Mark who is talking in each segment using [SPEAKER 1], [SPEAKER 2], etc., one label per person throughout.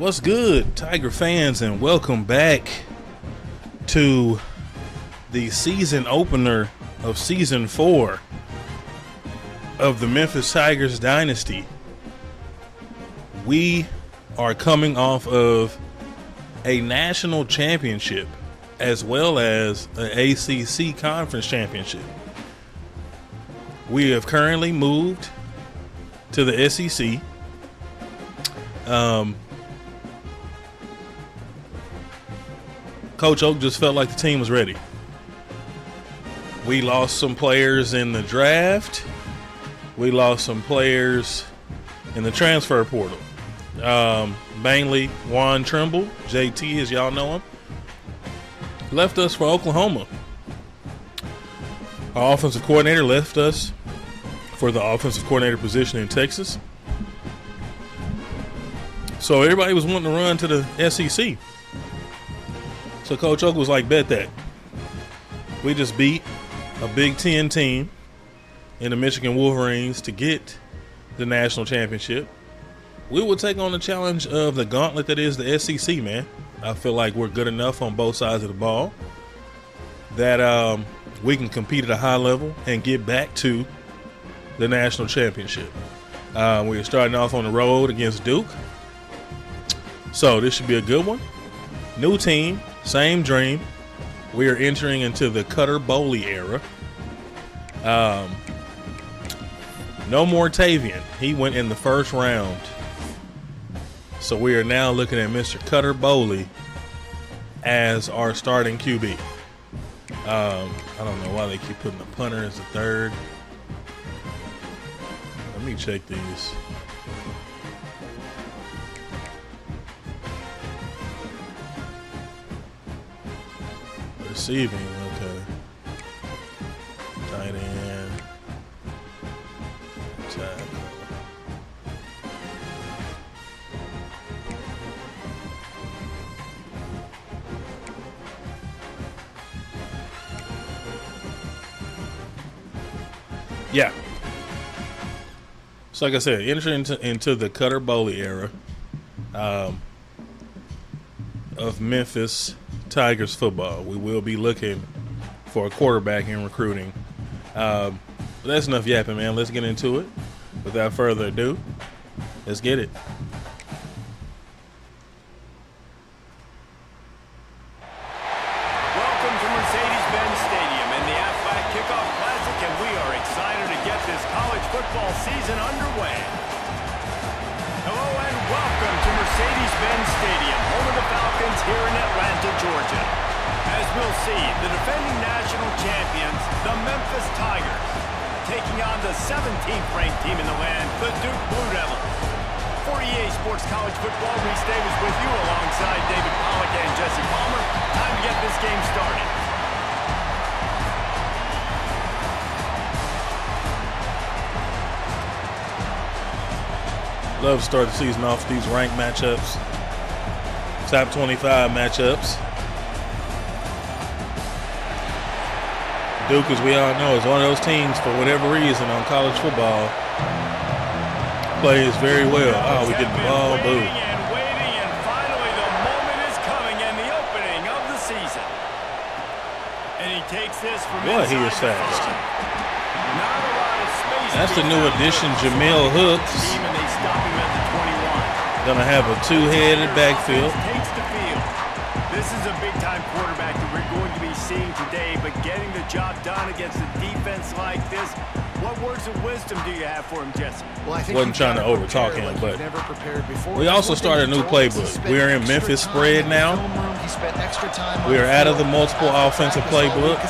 [SPEAKER 1] What's good, Tiger fans, and welcome back to the season opener of season 4 of the Memphis Tigers dynasty. We are coming off of a national championship as well as an ACC conference championship. We have currently moved to the SEC. Coach Oak just felt like the team was ready. We lost some players in the draft. We lost some players in the transfer portal. Mainly Juan Trimble, JT as y'all know him, left us for Oklahoma. Our offensive coordinator left us for the offensive coordinator position in Texas. So everybody was wanting to run to the SEC. So Coach Oak was like, bet that. We just beat a Big Ten team in the Michigan Wolverines to get the national championship. We will take on the challenge of the gauntlet that is the SEC, man. I feel like we're good enough on both sides of the ball that we can compete at a high level and get back to the national championship. We're starting off on the road against Duke. So this should be a good one. New team, same dream. We are entering into the Cutter Boley era. No more Tavian. He went in the first round. So we are now looking at Mr. Cutter Boley as our starting QB. I don't know why they keep putting the punter as the third. Let me check these. Receiving, okay. Tight end. Tackle. Yeah. So like I said, entering into the Cutter Boley era of Memphis Tigers football. We will be looking for a quarterback in recruiting. But that's enough yapping, man. Let's get into it. Without further ado, let's get it.
[SPEAKER 2] Welcome to Mercedes-Benz Stadium and the Athletic Kickoff Classic, and we are excited to get this college football season underway. Hello and welcome to Mercedes-Benz Stadium, home of the Falcons here in Atlanta, Georgia. As we'll see, the defending national champions, the Memphis Tigers, taking on the 17th ranked team in the land, the Duke Blue Devils. 48 Sports College Football, Reese Davis with you alongside David Pollack and Jesse Palmer. Time to get this game started.
[SPEAKER 1] Love to start the season off with these ranked matchups. Top 25 matchups. Duke, as we all know, is one of those teams, for whatever reason, on college football, plays very well. Oh, we get the ball, boom.
[SPEAKER 2] And finally the moment is coming and the opening of the season. And he takes this from
[SPEAKER 1] Boy, he is fast. That's the new addition, Jamil Hooks. Gonna have a two-headed backfield.
[SPEAKER 2] This is a big-time quarterback that we're going to be seeing today, but getting the job done against a defense like this, what words of wisdom do you have for him, Jesse?
[SPEAKER 1] Well, I wasn't trying to overtalk him, but we also started a new playbook. We are in Memphis spread now. We are out of the multiple offensive playbook.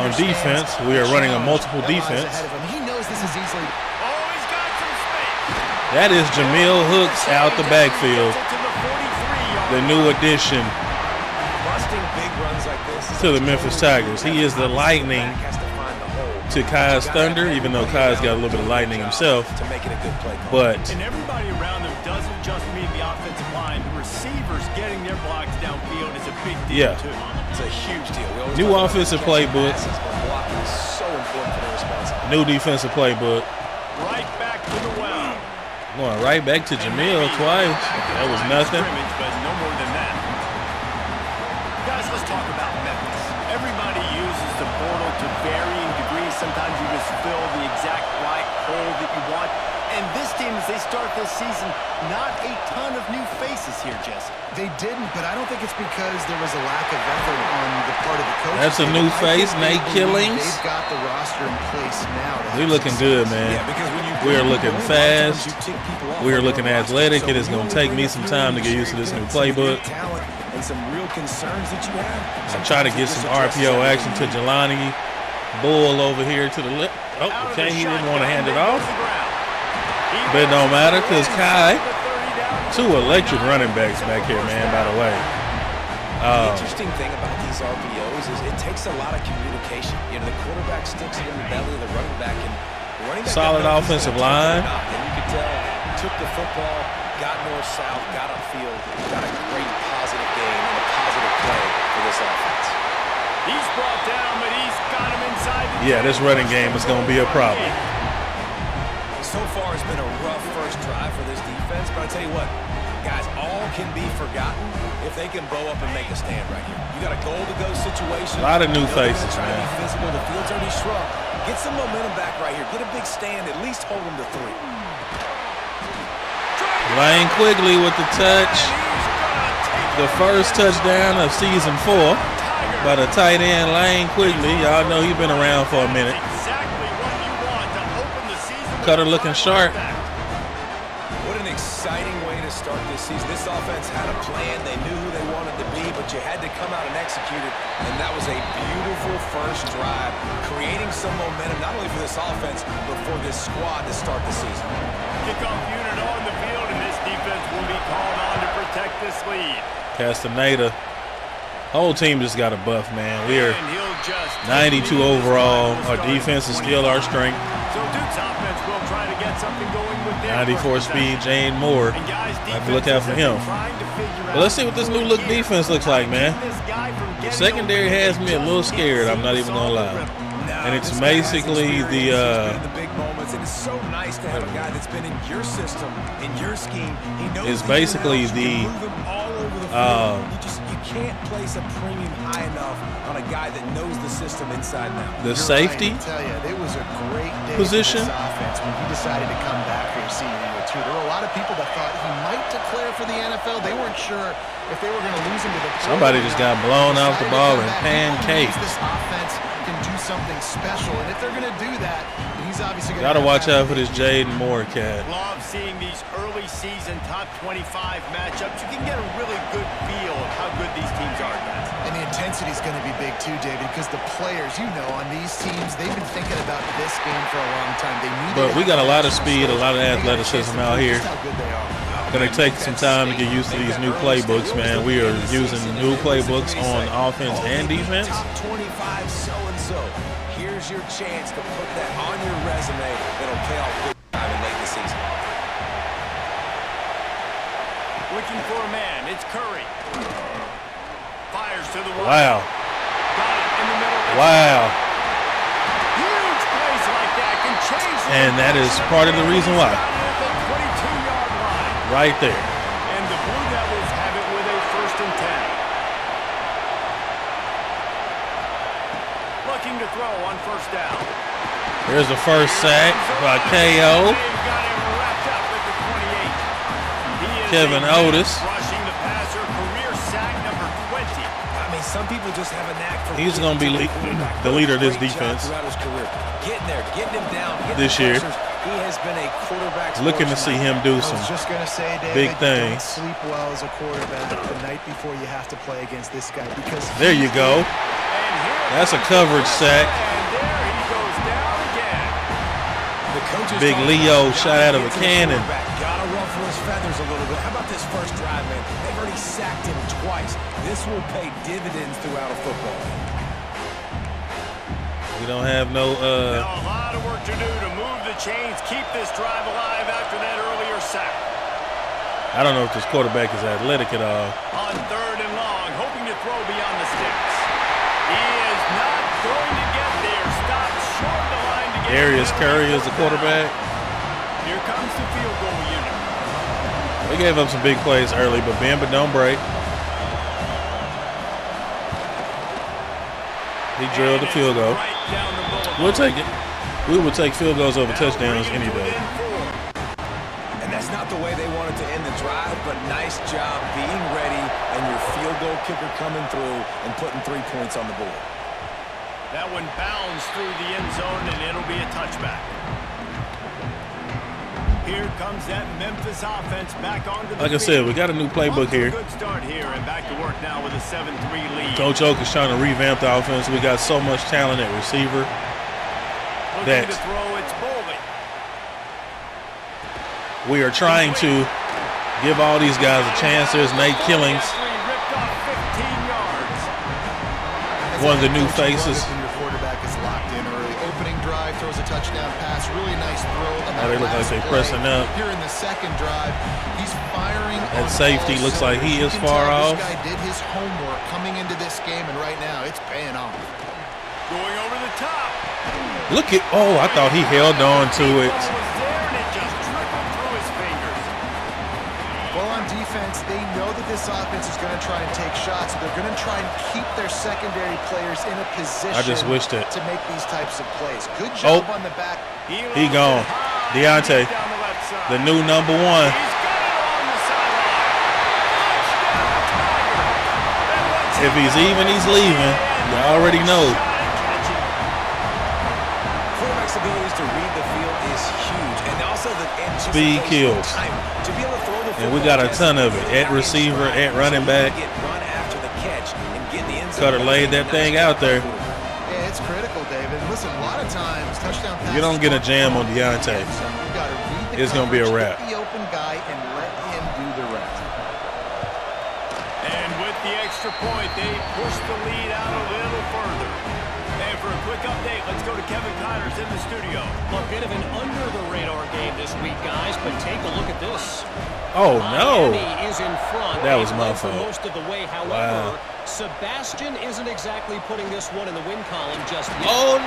[SPEAKER 1] On defense, we are running a multiple defense. That is Jamil Hooks out the backfield. The new addition to the Memphis Tigers. He is the lightning to Kai's thunder, even though Kai's got a little bit of lightning himself. But
[SPEAKER 2] and everybody around him doesn't just mean the offensive line. The receivers getting their blocks downfield is a big deal too. It's a huge deal.
[SPEAKER 1] New offensive playbook. New defensive playbook.
[SPEAKER 2] Right back to the well.
[SPEAKER 1] Going right back to Jamil twice. That was nothing.
[SPEAKER 2] But no more than that. Guys, let's talk about Memphis. Everybody uses the portal to varying degrees. Sometimes you just fill the exact right hole that you want. And this team, as they start this season, not a ton of new faces here, Jesse.
[SPEAKER 3] They didn't, but I don't think it's because there was a lack of effort on the part of the coach.
[SPEAKER 1] That's a new face, Nate Killings.
[SPEAKER 3] They've got the roster in place now.
[SPEAKER 1] We're looking good, man.
[SPEAKER 2] Yeah, because when you
[SPEAKER 1] We're looking fast.
[SPEAKER 2] you tick people off
[SPEAKER 1] We're
[SPEAKER 2] on
[SPEAKER 1] looking
[SPEAKER 2] their roster.
[SPEAKER 1] athletic.
[SPEAKER 2] So
[SPEAKER 1] It is
[SPEAKER 2] when
[SPEAKER 1] going to
[SPEAKER 2] you
[SPEAKER 1] take
[SPEAKER 2] bring
[SPEAKER 1] me
[SPEAKER 2] up
[SPEAKER 1] some
[SPEAKER 2] new
[SPEAKER 1] time to get
[SPEAKER 2] leadership,
[SPEAKER 1] used to this new
[SPEAKER 2] some great
[SPEAKER 1] playbook.
[SPEAKER 2] talent and some real concerns that you have.
[SPEAKER 1] I'm trying to get some RPO action to Jelani Bull over here to the left. Oh, okay, he didn't want to hand it off. But it don't matter because Kai, two electric running backs back here, man, by the way.
[SPEAKER 4] The interesting thing about these RPOs is it takes a lot of communication. You know, the quarterback sticks it in the belly of the running back, and the running back
[SPEAKER 1] Solid offensive line.
[SPEAKER 4] And you could tell, took the football, got north-south, got upfield, got a great positive game and a positive play for this offense.
[SPEAKER 2] He's brought down, but he's got him inside.
[SPEAKER 1] Yeah, this running game is going to be a problem.
[SPEAKER 4] So far, it's been a rough first drive for this defense, but I tell you what, guys, all can be forgotten if they can bow up and make a stand right here. You got a goal-to-go situation.
[SPEAKER 1] A lot of new
[SPEAKER 4] They're gonna
[SPEAKER 1] faces,
[SPEAKER 4] try to
[SPEAKER 1] man.
[SPEAKER 4] be physical. The field's already shrunk. Get some momentum back right here. Get a big stand. At least hold them to 3.
[SPEAKER 1] Lane Quigley with the touch. The first touchdown of season 4 by the tight end Lane Quigley. Y'all know he's been around for a minute.
[SPEAKER 2] Exactly what you want to open the season.
[SPEAKER 1] Cutter looking sharp.
[SPEAKER 4] What an exciting way to start this season. This offense had a plan. They knew who they wanted to be, but you had to come out and execute it. And that was a beautiful first drive, creating some momentum, not only for this offense, but for this squad to start the season.
[SPEAKER 2] Kickoff unit on the field, and this defense will be called on to protect this lead.
[SPEAKER 1] Castaneda. Whole team just got a buff, man. We are
[SPEAKER 2] And he'll just
[SPEAKER 1] 92 overall. Our defense is still our strength.
[SPEAKER 2] So Duke's offense will try to get something going with their
[SPEAKER 1] 94
[SPEAKER 2] first
[SPEAKER 1] speed,
[SPEAKER 2] possession.
[SPEAKER 1] Jane Moore.
[SPEAKER 2] And guys,
[SPEAKER 1] I have to look out for him. But let's see what this new look defense looks like, man. The secondary has me a little scared, I'm not even gonna lie. And it's basically the
[SPEAKER 4] big moments, and it's so nice to have a guy that's been in your system, in your scheme. He knows
[SPEAKER 1] It's
[SPEAKER 4] the ins and
[SPEAKER 1] basically
[SPEAKER 4] outs. You
[SPEAKER 1] the,
[SPEAKER 4] can move him all over the field. You can't place a premium high enough on a guy that knows the system inside and out.
[SPEAKER 1] the safety.
[SPEAKER 3] I tell you, it was a great day
[SPEAKER 1] Position.
[SPEAKER 3] for this offense when he decided to come back for his senior year too. There were a lot of people that thought he might declare for the NFL. They weren't sure if they were going to lose him to the pro.
[SPEAKER 1] Somebody just got blown off the ball and pancaked.
[SPEAKER 3] This offense can do something special, and if they're going to do that, he's obviously going to
[SPEAKER 1] Gotta watch out for this Jaden Moore cat.
[SPEAKER 2] Love seeing these early season top 25 matchups. You can get a really good feel of how good these teams are, guys.
[SPEAKER 3] And the intensity is going to be big too, David, because the players, you know, on these teams, they've been thinking about this game for a long time. They knew
[SPEAKER 1] But we got a lot of speed, a lot of
[SPEAKER 3] They got a chance
[SPEAKER 1] athleticism
[SPEAKER 3] to
[SPEAKER 1] out
[SPEAKER 3] prove
[SPEAKER 1] here.
[SPEAKER 3] just how good they are.
[SPEAKER 1] Gonna take some time to get used to these new playbooks, man. We are using new playbooks on offense and defense.
[SPEAKER 4] Top 25 so-and-so. Here's your chance to put that on your resume. It'll pay off big time in late in the season.
[SPEAKER 2] Looking for a man. It's Curry. Fires to the right.
[SPEAKER 1] Wow.
[SPEAKER 2] Got it in the middle.
[SPEAKER 1] Wow.
[SPEAKER 2] Huge plays like that can change the
[SPEAKER 1] And that is part of the reason why.
[SPEAKER 2] Got it at the 22-yard line.
[SPEAKER 1] Right there.
[SPEAKER 2] And the Blue Devils have it with a 1st and 10. Looking to throw on 1st down.
[SPEAKER 1] There's a first sack by KO.
[SPEAKER 2] They've got him wrapped up at the 28. He is
[SPEAKER 1] Kevin
[SPEAKER 2] a
[SPEAKER 1] Otis.
[SPEAKER 2] rushing the passer, career sack number 20.
[SPEAKER 4] I mean, some people just have a knack for
[SPEAKER 1] He's gonna be the leader of this
[SPEAKER 4] Great job
[SPEAKER 1] defense
[SPEAKER 4] throughout his career. Getting there, getting him down, getting
[SPEAKER 1] this
[SPEAKER 4] the
[SPEAKER 1] year.
[SPEAKER 4] pressures. He has been a quarterback.
[SPEAKER 1] Looking to see him do
[SPEAKER 3] I
[SPEAKER 1] some
[SPEAKER 3] was just going to say, David,
[SPEAKER 1] big
[SPEAKER 3] you
[SPEAKER 1] things.
[SPEAKER 3] don't sleep well as a quarterback the night before you have to play against this guy because
[SPEAKER 1] There you go.
[SPEAKER 2] And here
[SPEAKER 1] That's a coverage sack.
[SPEAKER 2] and there he goes down again.
[SPEAKER 4] The coaches
[SPEAKER 1] Big
[SPEAKER 4] talk
[SPEAKER 1] Leo
[SPEAKER 4] about
[SPEAKER 1] shot out of a
[SPEAKER 4] getting to the
[SPEAKER 1] cannon.
[SPEAKER 4] quarterback. Gotta ruffle his feathers a little bit. How about this first drive, man? They've already sacked him twice. This will pay dividends throughout a football game.
[SPEAKER 1] We don't have no
[SPEAKER 2] Now a lot of work to do to move the chains, keep this drive alive after that earlier sack.
[SPEAKER 1] I don't know if this quarterback is athletic at all.
[SPEAKER 2] On 3rd and long, hoping to throw beyond the sticks. He is not going to get there. Stopped short of the line to get
[SPEAKER 1] Darius
[SPEAKER 2] it.
[SPEAKER 1] Curry is the quarterback.
[SPEAKER 2] Here comes the field goal unit.
[SPEAKER 1] They gave up some big plays early, but bend but don't break. He drilled the field goal. We'll take it. We would take field goals over touchdowns any day.
[SPEAKER 4] And that's not the way they wanted to end the drive, but nice job being ready and your field goal kicker coming through and putting 3 points on the board.
[SPEAKER 2] That one bounds through the end zone, and it'll be a touchback. Here comes that Memphis offense back onto the
[SPEAKER 1] Like I said, we got a new playbook here.
[SPEAKER 2] Good start here, and back to work now with a 7-3 lead.
[SPEAKER 1] Coach Oak is trying to revamp the offense. We got so much talent at receiver
[SPEAKER 2] Looking to throw, it's bowling.
[SPEAKER 1] we are trying to give all these guys a chance. There's Nate Killings,
[SPEAKER 2] Ripped off 15 yards.
[SPEAKER 1] one of the new faces.
[SPEAKER 3] When your quarterback is locked in early. Opening drive, throws a touchdown pass. Really nice throw.
[SPEAKER 1] Oh, they look like they're pressing up.
[SPEAKER 3] Here in the second drive, he's firing.
[SPEAKER 1] At safety, looks like he is far off.
[SPEAKER 3] This guy did his homework coming into this game, and right now it's paying off.
[SPEAKER 2] Going over the top.
[SPEAKER 1] Look at, oh, I thought he held on to it.
[SPEAKER 2] Was there, and it just trickled through his fingers.
[SPEAKER 3] Well, on defense, they know that this offense is going to try and take shots, so they're going to try and keep their secondary players in a position
[SPEAKER 1] I just wished it.
[SPEAKER 3] to make these types of plays. Good job on the back.
[SPEAKER 1] He gone. Deontay, the new number one.
[SPEAKER 2] He's got it on the sideline.
[SPEAKER 1] If he's even, he's leaving. You already know.
[SPEAKER 4] Quarterback's abilities to read the field is huge, and also the
[SPEAKER 1] Speed kills.
[SPEAKER 4] time to be able to throw the
[SPEAKER 1] And we got a ton of it. At receiver, at running back.
[SPEAKER 4] Get run after the catch and get the end zone.
[SPEAKER 1] Cutter laid that thing out there.
[SPEAKER 3] Yeah, it's critical, David. Listen, a lot of times, touchdown passes.
[SPEAKER 1] You don't get a jam on Deontay.
[SPEAKER 3] You gotta read the
[SPEAKER 1] It's gonna be a
[SPEAKER 3] coverage,
[SPEAKER 1] wrap.
[SPEAKER 3] hit the open guy and let him do the rest.
[SPEAKER 2] And with the extra point, they push the lead out a little further. And for a quick update, let's go to Kevin Connors in the studio.
[SPEAKER 5] A bit of an under-the-radar game this week, guys, but take a look at this.
[SPEAKER 1] Oh, no.
[SPEAKER 5] Miami is in front.
[SPEAKER 1] That was
[SPEAKER 5] They've
[SPEAKER 1] my
[SPEAKER 5] led for
[SPEAKER 1] fault.
[SPEAKER 5] most of the way. However,
[SPEAKER 1] Wow.
[SPEAKER 5] Sebastian isn't exactly putting this one in the win column just yet.
[SPEAKER 1] Oh,
[SPEAKER 5] Over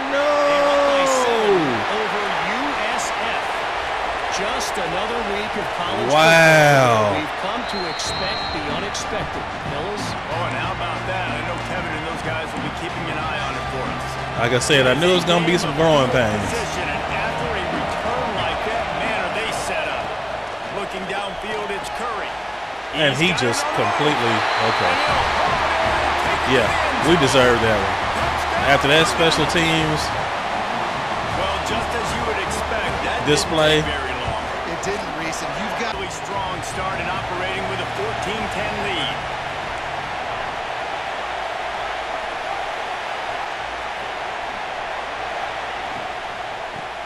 [SPEAKER 5] USF. Just another week of college
[SPEAKER 1] Wow.
[SPEAKER 5] football. We've come to expect the unexpected. Fellas?
[SPEAKER 2] Oh, and how about that? I know Kevin and those guys will be keeping an eye on it for us.
[SPEAKER 1] like I said, I knew it was going to be some growing pains.
[SPEAKER 2] Position, and after a return like that, man, are they set up. Looking downfield, it's Curry.
[SPEAKER 1] And he just completely, okay. Yeah, we deserved that one. After that special teams
[SPEAKER 2] Well, just as you would expect, that
[SPEAKER 1] display,
[SPEAKER 2] didn't take very long.
[SPEAKER 3] It didn't, Reese, and you've got
[SPEAKER 2] Really strong start and operating with a 14-10 lead.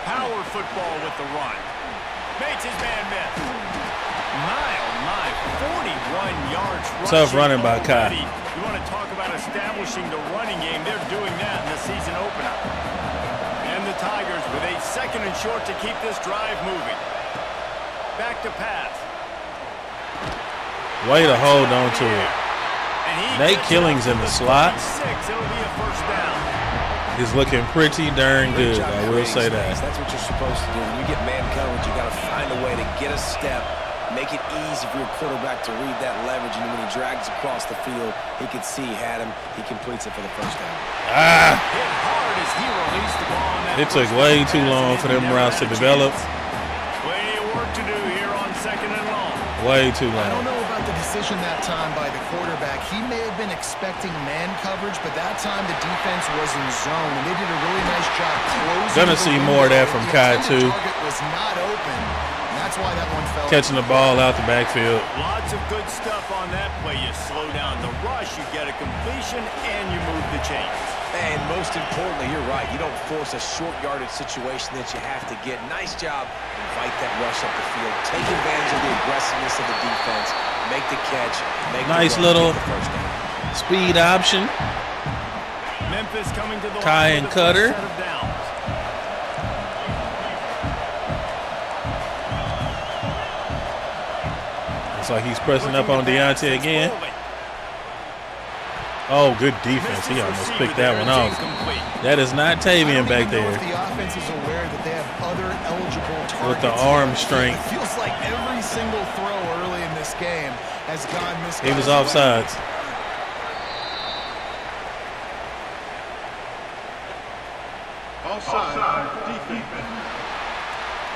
[SPEAKER 2] Power football with the run. Makes his man miss. My, oh my, 41 yards rushing.
[SPEAKER 1] Tough running by Kai.
[SPEAKER 2] already. You want to talk about establishing the running game. They're doing that in the season opener. And the Tigers with a second and short to keep this drive moving. Back to pass.
[SPEAKER 1] way to hold on to it.
[SPEAKER 2] And he
[SPEAKER 1] Nate
[SPEAKER 2] gets
[SPEAKER 1] Killings
[SPEAKER 2] it
[SPEAKER 1] in the
[SPEAKER 2] to
[SPEAKER 1] slot.
[SPEAKER 2] 26. It'll be a first down.
[SPEAKER 1] He's looking pretty darn
[SPEAKER 4] Great
[SPEAKER 1] good,
[SPEAKER 4] job
[SPEAKER 1] I will
[SPEAKER 4] creating
[SPEAKER 1] say
[SPEAKER 4] space.
[SPEAKER 1] that.
[SPEAKER 4] That's what you're supposed to do. When you get man coverage, you got to find a way to get a step, make it easy for your quarterback to read that leverage, and when he drags across the field, he can see he had him. He completes it for the first down.
[SPEAKER 1] Ah,
[SPEAKER 2] Hit hard as he released the ball on that
[SPEAKER 1] it took
[SPEAKER 2] first
[SPEAKER 1] way
[SPEAKER 2] pass,
[SPEAKER 1] too long
[SPEAKER 2] and
[SPEAKER 1] for
[SPEAKER 2] he
[SPEAKER 1] them
[SPEAKER 2] never
[SPEAKER 1] routes
[SPEAKER 2] had
[SPEAKER 1] to
[SPEAKER 2] a
[SPEAKER 1] develop.
[SPEAKER 2] chance. Plenty of work to do here on second and long.
[SPEAKER 1] Way too
[SPEAKER 3] I
[SPEAKER 1] long.
[SPEAKER 3] don't know about the decision that time by the quarterback. He may have been expecting man coverage, but that time the defense was in zone, and they did a really nice job closing.
[SPEAKER 1] Gonna
[SPEAKER 3] the
[SPEAKER 1] see
[SPEAKER 3] window.
[SPEAKER 1] more of that from
[SPEAKER 3] The
[SPEAKER 1] Kai,
[SPEAKER 3] intended
[SPEAKER 1] too.
[SPEAKER 3] target was not open, and that's why that one fell.
[SPEAKER 1] Catching the ball out the backfield.
[SPEAKER 2] Lots of good stuff on that play. You slow down the rush, you get a completion, and you move the chains.
[SPEAKER 4] And most importantly, you're right. You don't force a short yardage situation that you have to get. Nice job. Invite that rush up the field. Take advantage of the aggressiveness of the defense. Make the catch. Make
[SPEAKER 1] Nice
[SPEAKER 4] the run,
[SPEAKER 1] little
[SPEAKER 4] get the first down.
[SPEAKER 1] speed option.
[SPEAKER 2] Memphis coming to the
[SPEAKER 1] Kai
[SPEAKER 2] line
[SPEAKER 1] and
[SPEAKER 2] with the first
[SPEAKER 1] Cutter.
[SPEAKER 2] set of downs.
[SPEAKER 1] Looks like he's pressing up on Deontay again. Oh, good defense. He almost picked that one off. That is not Tavian back there.
[SPEAKER 3] The offense is aware that they have other eligible targets
[SPEAKER 1] with the arm strength.
[SPEAKER 3] It feels like every single throw early in this game has gone this.
[SPEAKER 1] He was offsides.
[SPEAKER 6] Offside defense.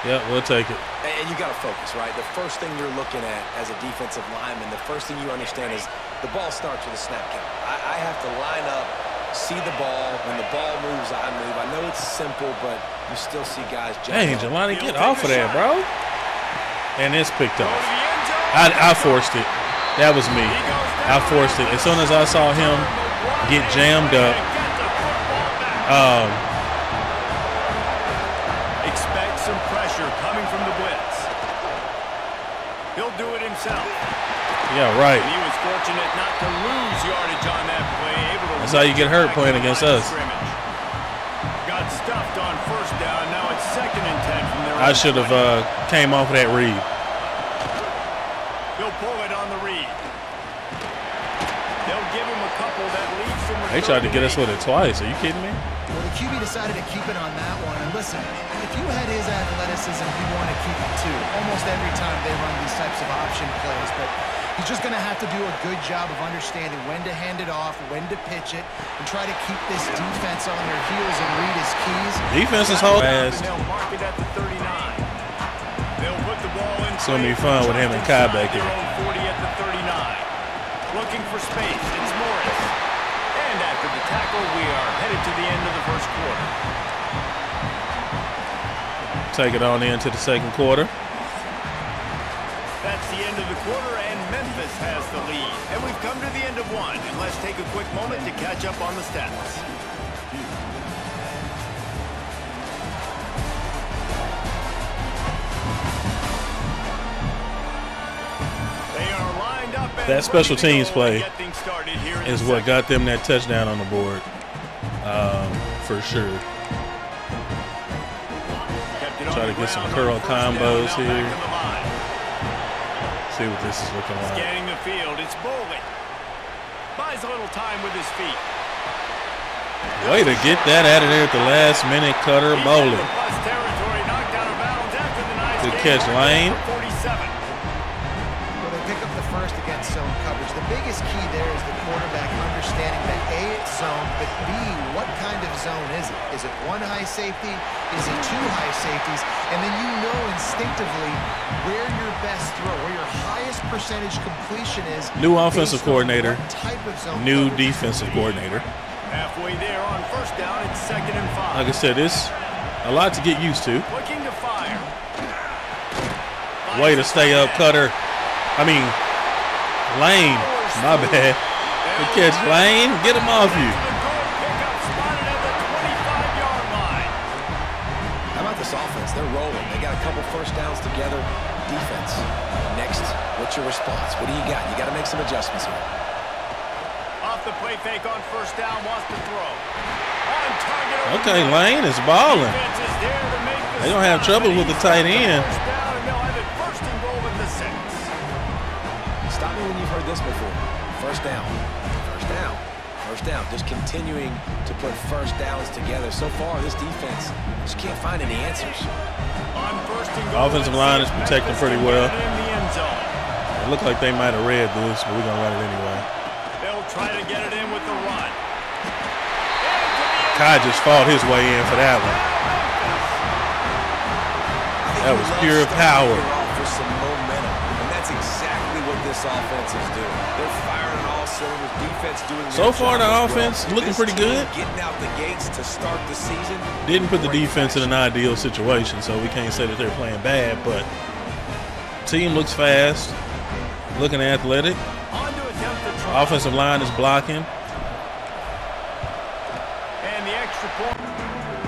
[SPEAKER 1] Yeah, we'll take it.
[SPEAKER 4] And you got to focus, right? The first thing you're looking at as a defensive lineman, the first thing you understand is the ball starts with a snap count. I have to line up, see the ball. When the ball moves, I move. I know it's simple, but you still see guys jump.
[SPEAKER 1] Dang, Jelani, get off of that, bro. And it's picked off. I forced it. That was me. I forced it. As soon as I saw him get jammed up,
[SPEAKER 2] expect some pressure coming from the blitz. He'll do it himself.
[SPEAKER 1] yeah, right.
[SPEAKER 2] He was fortunate not to lose yardage on that play.
[SPEAKER 1] That's how you get hurt playing against us.
[SPEAKER 2] Got stuffed on first down. Now it's 2nd and 10 from their
[SPEAKER 1] I should have came off of that read.
[SPEAKER 2] He'll pull it on the read. They'll give him a couple that leaves him.
[SPEAKER 1] They tried to get us with it twice. Are you kidding me?
[SPEAKER 3] Well, the QB decided to keep it on that one. And listen, if you had his athleticism, you want to keep it too. Almost every time they run these types of option plays, but he's just going to have to do a good job of understanding when to hand it off, when to pitch it, and try to keep this defense on their heels and read his keys.
[SPEAKER 1] Defense is holding fast.
[SPEAKER 2] They'll mark it at the 39. They'll put the ball in.
[SPEAKER 1] It's going to be fun with him and Kai back here.
[SPEAKER 2] 40 at the 39. Looking for space. It's Morris. And after the tackle, we are headed to the end of the first quarter.
[SPEAKER 1] Take it on into the second quarter.
[SPEAKER 2] That's the end of the quarter, and Memphis has the lead. And we've come to the end of one. And let's take a quick moment to catch up on the stats. They are lined up.
[SPEAKER 1] That special teams play is what got them that touchdown on the board, for sure. Try to get some curl combos here. See what this is looking like.
[SPEAKER 2] Scanning the field, it's Bowling. Buys a little time with his feet.
[SPEAKER 1] Way to get that out of there at the last minute, Cutter Bowling. Good catch, Lane.
[SPEAKER 3] Well, they pick up the first against zone coverage. The biggest key there is the quarterback understanding that A, it's zone, but B, what kind of zone is it? Is it one high safety? Is it two high safeties? And then you know instinctively where your best throw, where your highest percentage completion is.
[SPEAKER 1] New offensive coordinator,
[SPEAKER 3] type of zone
[SPEAKER 1] new defensive coordinator.
[SPEAKER 2] Halfway there on first down, it's 2nd and 5.
[SPEAKER 1] Like I said, it's a lot to get used to.
[SPEAKER 2] Looking to fire.
[SPEAKER 1] Way to stay up, Cutter. I mean, Lane. My bad. Good catch, Lane. Get him off you.
[SPEAKER 4] How about this offense? They're rolling. They got a couple first downs together. Defense. Next, what's your response? What do you got? You got to make some adjustments here.
[SPEAKER 2] Off the play fake on first down, wants to throw. On target.
[SPEAKER 1] Okay, Lane is balling. They don't have trouble with the tight end.
[SPEAKER 4] Stop me when you've heard this before. First down. First down. First down. Just continuing to put first downs together. So far, this defense just can't find any answers.
[SPEAKER 1] Offensive line is protecting pretty well. It looked like they might have read this, but we're going to run it anyway.
[SPEAKER 2] They'll try to get it in with the run.
[SPEAKER 1] Kai just fought his way in for that one. That was pure power.
[SPEAKER 4] For some momentum, and that's exactly what this offense is doing. They're firing on all cylinders. Defense doing
[SPEAKER 1] so far the offense looking pretty good.
[SPEAKER 4] Getting out the gates to start the season.
[SPEAKER 1] Didn't put the defense in an ideal situation, so we can't say that they're playing bad, but team looks fast, looking athletic. Offensive line is blocking.
[SPEAKER 2] And the extra point.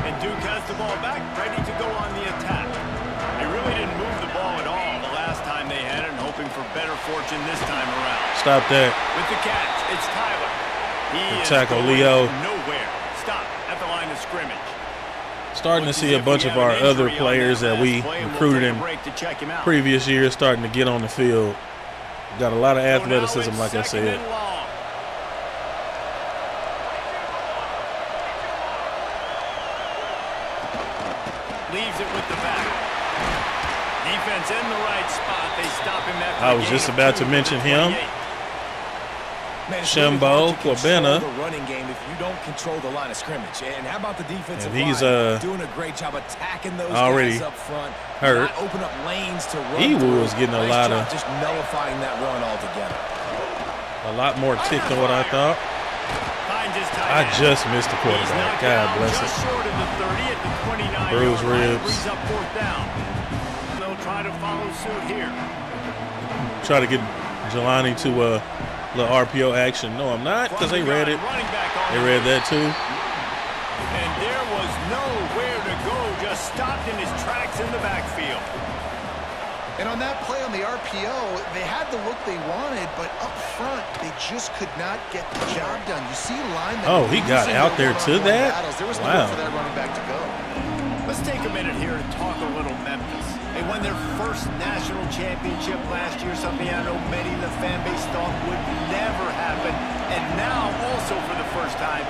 [SPEAKER 2] And Duke has the ball back, ready to go on the attack. They really didn't move the ball at all the last time they had it, and hoping for better fortune this time around.
[SPEAKER 1] Stop that.
[SPEAKER 2] With the catch, it's Tyler. He is
[SPEAKER 1] tackle
[SPEAKER 2] going
[SPEAKER 1] Leo.
[SPEAKER 2] nowhere. Stop at the line of scrimmage.
[SPEAKER 1] Starting to see a bunch of our other players that we recruited in previous years starting to get on the field. Got a lot of athleticism, like I said. I was just about to mention him. Shembo Kwabena.
[SPEAKER 4] The running game if you don't control the line of scrimmage. And how about the defensive
[SPEAKER 1] And he's
[SPEAKER 4] line doing a great job attacking those
[SPEAKER 1] already
[SPEAKER 4] guys up front.
[SPEAKER 1] hurt.
[SPEAKER 4] Not open up lanes to run.
[SPEAKER 1] He was getting a lot of
[SPEAKER 4] just nullifying that run altogether.
[SPEAKER 1] a lot more tick than what I thought. I just missed the quarterback. God bless it. Bruised ribs.
[SPEAKER 2] They'll try to follow suit here.
[SPEAKER 1] Try to get Jelani to a little RPO action. No, I'm not, because they read it. They read that too.
[SPEAKER 2] And there was nowhere to go, just stopped in his tracks in the backfield.
[SPEAKER 3] And on that play on the RPO, they had the look they wanted, but up front, they just could not get the job done. You see linemen.
[SPEAKER 1] Oh, he got out there to that?
[SPEAKER 3] There was
[SPEAKER 1] Wow.
[SPEAKER 3] nowhere for that running back to go.
[SPEAKER 2] Let's take a minute here to talk a little Memphis. They won their first national championship last year, something I know many in the fan base thought would never happen. And now, also for the first time,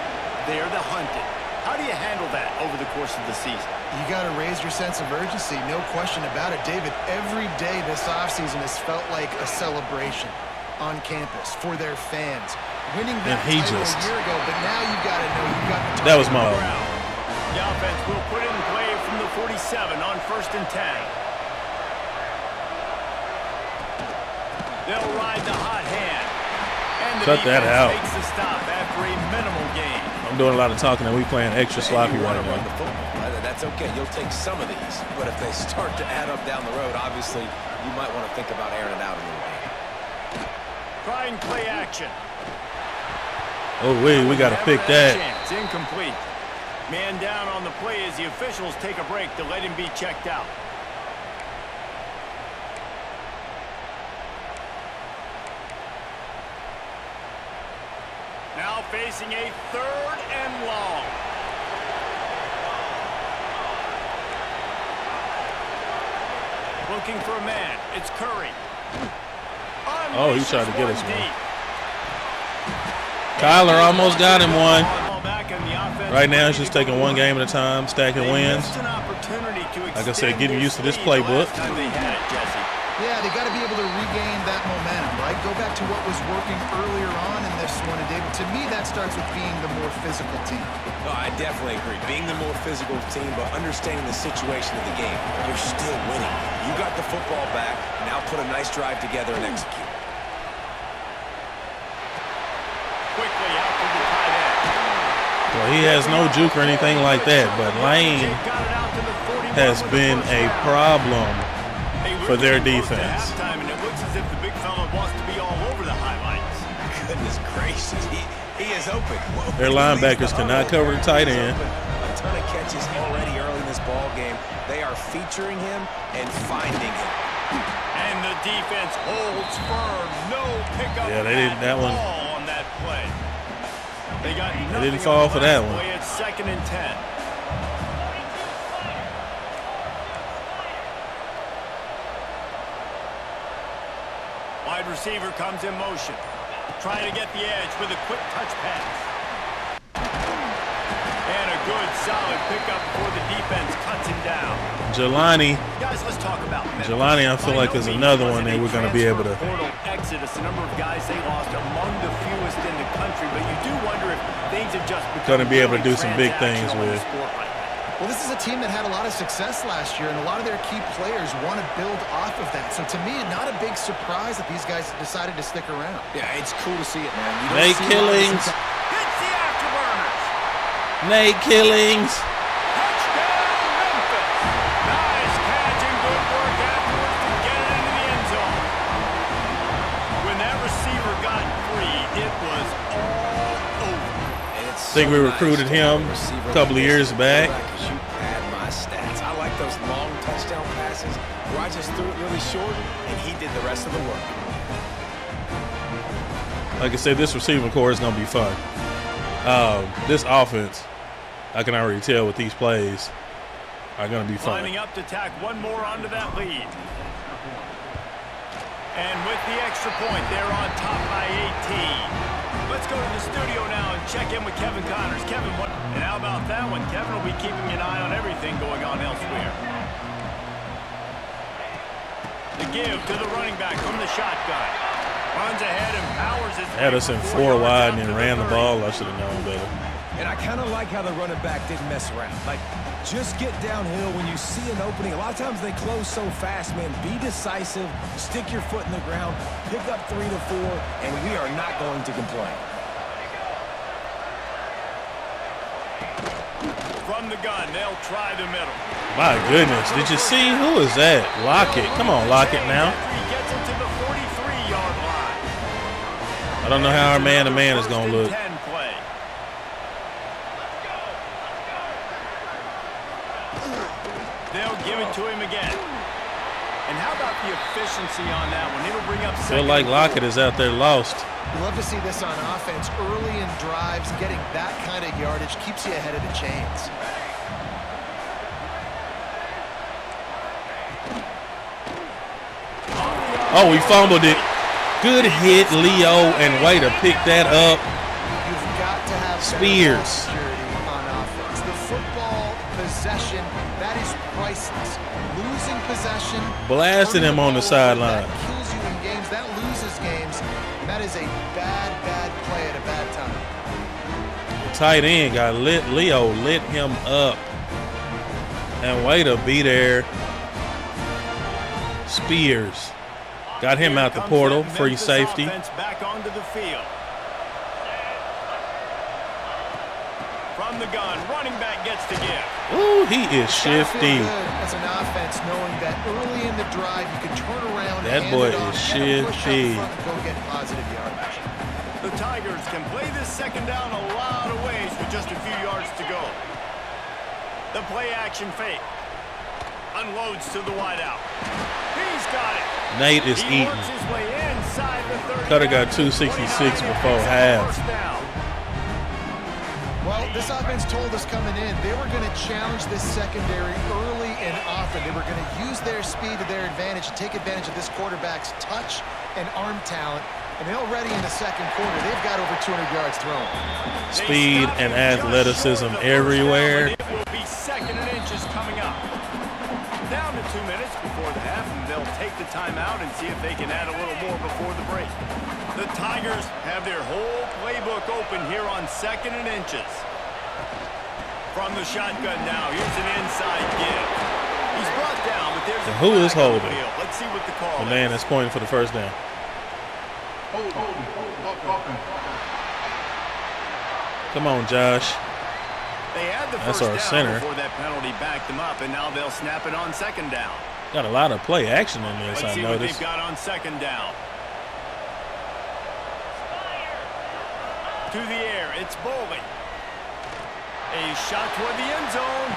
[SPEAKER 2] they're the hunted. How do you handle that over the course of the season?
[SPEAKER 3] You got to raise your sense of urgency, no question about it. David, every day this offseason has felt like a celebration on campus for their fans. Winning that title a year ago, but now you've got to know you've got the
[SPEAKER 1] That was my
[SPEAKER 2] The offense will put it in play from the 47 on 1st and 10. They'll ride the hot hand. And the
[SPEAKER 1] Cut that out.
[SPEAKER 2] Makes the stop after a minimal gain.
[SPEAKER 1] I'm doing a lot of talking and we playing extra sloppy right now.
[SPEAKER 4] Run the football. That's okay. You'll take some of these, but if they start to add up down the road, obviously you might want to think about airing it out a little bit.
[SPEAKER 2] Try and play action.
[SPEAKER 1] Oh, we got to pick that.
[SPEAKER 2] It's incomplete. Man down on the play as the officials take a break to let him be checked out. Now facing a 3rd and long. Looking for a man. It's Curry.
[SPEAKER 1] Oh, he tried to get us one. Kyler almost got him one. Right now, it's just taking one game at a time, stacking wins. Like I said, getting used to this playbook.
[SPEAKER 3] Yeah, they got to be able to regain that momentum, right? Go back to what was working earlier on in this one. And David, to me, that starts with being the more physical team.
[SPEAKER 4] No, I definitely agree. Being the more physical team, but understanding the situation of the game. You're still winning. You got the football back. Now put a nice drive together and execute.
[SPEAKER 2] Quickly out to the tight end.
[SPEAKER 1] Well, he has no juke or anything like that, but Lane has been a problem for their defense.
[SPEAKER 2] And it looks as if the big fella wants to be all over the highlights.
[SPEAKER 4] Goodness gracious, he is open.
[SPEAKER 1] Their linebackers cannot cover the tight end.
[SPEAKER 4] A ton of catches already early in this ball game. They are featuring him and finding him.
[SPEAKER 2] And the defense holds firm. No pickup.
[SPEAKER 1] Yeah, they didn't. That one.
[SPEAKER 2] On that play. They got
[SPEAKER 1] They didn't fall for that one.
[SPEAKER 2] It's 2nd and 10. Wide receiver comes in motion. Trying to get the edge with a quick touch pass. And a good, solid pickup before the defense cuts him down.
[SPEAKER 1] Jelani.
[SPEAKER 2] Guys, let's talk about Memphis.
[SPEAKER 1] Jelani, I feel like, is another one that we're going to be able to.
[SPEAKER 2] Exodus, the number of guys they lost among the fewest in the country, but you do wonder if things have just become
[SPEAKER 1] Going to be able to do some big things with.
[SPEAKER 3] Well, this is a team that had a lot of success last year, and a lot of their key players want to build off of that. So to me, not a big surprise that these guys decided to stick around.
[SPEAKER 4] Yeah, it's cool to see it, man. You don't
[SPEAKER 1] Nate
[SPEAKER 4] see
[SPEAKER 1] Killings.
[SPEAKER 2] Hits the afterburners.
[SPEAKER 1] Nate Killings.
[SPEAKER 2] Touchdown, Memphis. Nice catch and good work afterwards to get it into the end zone. When that receiver got free, it was all over.
[SPEAKER 4] I
[SPEAKER 1] think we recruited him a couple of years back.
[SPEAKER 4] You pad my stats. I like those long touchdown passes where I just threw it really short and he did the rest of the work.
[SPEAKER 1] Like I said, this receiving core is going to be fun. This offense, I can already tell with these plays, are going to be fun.
[SPEAKER 2] Lining up to tack one more onto that lead. And with the extra point, they're on top by 18. Let's go to the studio now and check in with Kevin Connors. Kevin, and how about that one? Kevin will be keeping an eye on everything going on elsewhere. The give to the running back from the shotgun. Runs ahead and powers his
[SPEAKER 1] Had us in 4 wide and then ran the ball. I should have known better.
[SPEAKER 4] And I kind of like how the running back didn't mess around. Like, just get downhill when you see an opening. A lot of times they close so fast, man. Be decisive, stick your foot in the ground, pick up 3 to 4, and we are not going to complain.
[SPEAKER 2] From the gun, they'll try the middle.
[SPEAKER 1] My goodness, did you see? Who is that? Lockett. Come on, Lockett now.
[SPEAKER 2] He gets it to the 43-yard line.
[SPEAKER 1] I don't know how our man-to-man is going to look.
[SPEAKER 2] 10 play. They'll give it to him again. And how about the efficiency on that one? It'll bring up
[SPEAKER 1] Feel like Lockett is out there lost.
[SPEAKER 3] You love to see this on offense. Early in drives, getting that kind of yardage keeps you ahead of the chains.
[SPEAKER 1] Oh, he fumbled it. Good hit, Leo, and way to pick that up.
[SPEAKER 3] You've got to have
[SPEAKER 1] Spears.
[SPEAKER 3] security on offense. The football possession, that is priceless. Losing possession,
[SPEAKER 1] Blasted him on the sideline.
[SPEAKER 3] that kills you in games, that loses games. That is a bad play at a bad time.
[SPEAKER 1] The tight end got lit. Leo lit him up. And way to be there. Spears. Got him out the portal. Free safety.
[SPEAKER 2] Back onto the field. From the gun, running back gets to give.
[SPEAKER 1] Ooh, he is
[SPEAKER 3] Gotta feel
[SPEAKER 1] shifty.
[SPEAKER 3] good as an offense, knowing that early in the drive you can turn around.
[SPEAKER 1] That
[SPEAKER 3] hand
[SPEAKER 1] boy
[SPEAKER 3] it off,
[SPEAKER 1] is
[SPEAKER 3] get a push up
[SPEAKER 1] shifty.
[SPEAKER 3] front, and go get positive yardage.
[SPEAKER 2] The Tigers can play this second down a lot of ways with just a few yards to go. The play action fake. Unloads to the wideout. He's got it.
[SPEAKER 1] Nate is
[SPEAKER 2] He
[SPEAKER 1] eating.
[SPEAKER 2] works his way inside the 30.
[SPEAKER 1] Coulda got 266 before half.
[SPEAKER 2] First down.
[SPEAKER 3] Well, this offense told us coming in they were going to challenge this secondary early and often. They were going to use their speed to their advantage and take advantage of this quarterback's touch and arm talent. And already in the second quarter, they've got over 200 yards thrown.
[SPEAKER 1] Speed and athleticism everywhere.
[SPEAKER 2] It will be second and inches coming up. Down to 2 minutes before the half, and they'll take the timeout and see if they can add a little more before the break. The Tigers have their whole playbook open here on second and inches. From the shotgun now, here's an inside give. He's brought down, but there's
[SPEAKER 1] And who is
[SPEAKER 2] flag on the
[SPEAKER 1] holding?
[SPEAKER 2] field. Let's see what the call
[SPEAKER 1] The
[SPEAKER 2] is.
[SPEAKER 1] man that's pointing for the first down. Come on, Josh.
[SPEAKER 2] They had the
[SPEAKER 1] That's
[SPEAKER 2] first
[SPEAKER 1] our
[SPEAKER 2] down
[SPEAKER 1] center.
[SPEAKER 2] before that penalty backed them up, and now they'll snap it on second down.
[SPEAKER 1] Got a lot of play action in this,
[SPEAKER 2] Let's
[SPEAKER 1] I
[SPEAKER 2] see what
[SPEAKER 1] noticed.
[SPEAKER 2] they've got on second down. To the air, it's Bowley. A shot toward the end zone.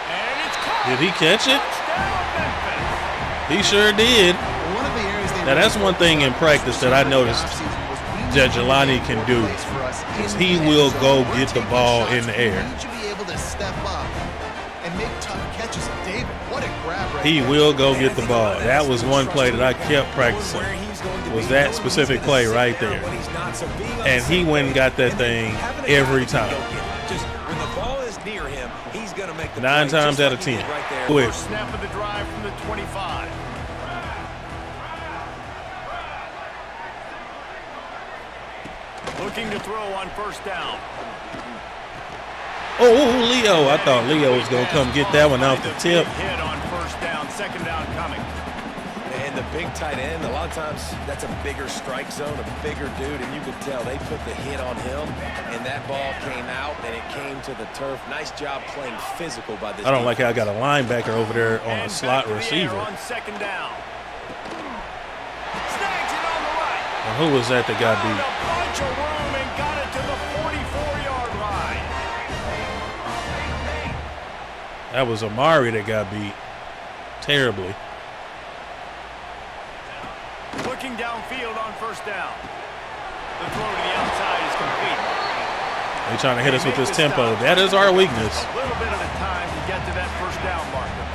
[SPEAKER 2] And it's caught.
[SPEAKER 1] Did he catch it?
[SPEAKER 2] Touchdown, Memphis.
[SPEAKER 1] He sure did.
[SPEAKER 3] One of the areas they
[SPEAKER 1] Now, that's
[SPEAKER 3] really
[SPEAKER 1] one thing in practice that I noticed that Jelani can do is he will go get the ball in the air.
[SPEAKER 3] You should be able to step up and make tough catches. David, what a grab right
[SPEAKER 1] He
[SPEAKER 3] there.
[SPEAKER 1] will go get the ball. That was one play that I kept practicing. Was that specific play right there. And he went and got that thing every time.
[SPEAKER 4] Just when the ball is near him, he's going to make the
[SPEAKER 1] 9
[SPEAKER 4] play,
[SPEAKER 1] times
[SPEAKER 4] just
[SPEAKER 1] out of
[SPEAKER 4] like he
[SPEAKER 1] 10.
[SPEAKER 4] did right there.
[SPEAKER 1] Quick.
[SPEAKER 2] First snap of the drive from the 25. Looking to throw on first down.
[SPEAKER 1] Oh, Leo. I thought Leo was going to come get that one off the tip.
[SPEAKER 2] Hit on first down, second down coming.
[SPEAKER 4] And the big tight end, a lot of times that's a bigger strike zone, a bigger dude, and you could tell they put the hit on him, and that ball came out, and it came to the turf. Nice job playing physical by this
[SPEAKER 1] I don't like how I
[SPEAKER 4] defense.
[SPEAKER 1] got a linebacker over there on a
[SPEAKER 2] And
[SPEAKER 1] slot
[SPEAKER 2] back to the air
[SPEAKER 1] receiver.
[SPEAKER 2] on second down. Snags it on the right.
[SPEAKER 1] And who was that got
[SPEAKER 2] Found
[SPEAKER 1] beat?
[SPEAKER 2] a bunch of room and got it to the 44-yard line.
[SPEAKER 1] That was Amari that got beat terribly.
[SPEAKER 2] Looking downfield on first down. The throw to the outside is complete.
[SPEAKER 1] They trying to hit us with this tempo. That is our weakness.
[SPEAKER 2] A little bit of the time to get to that first down marker.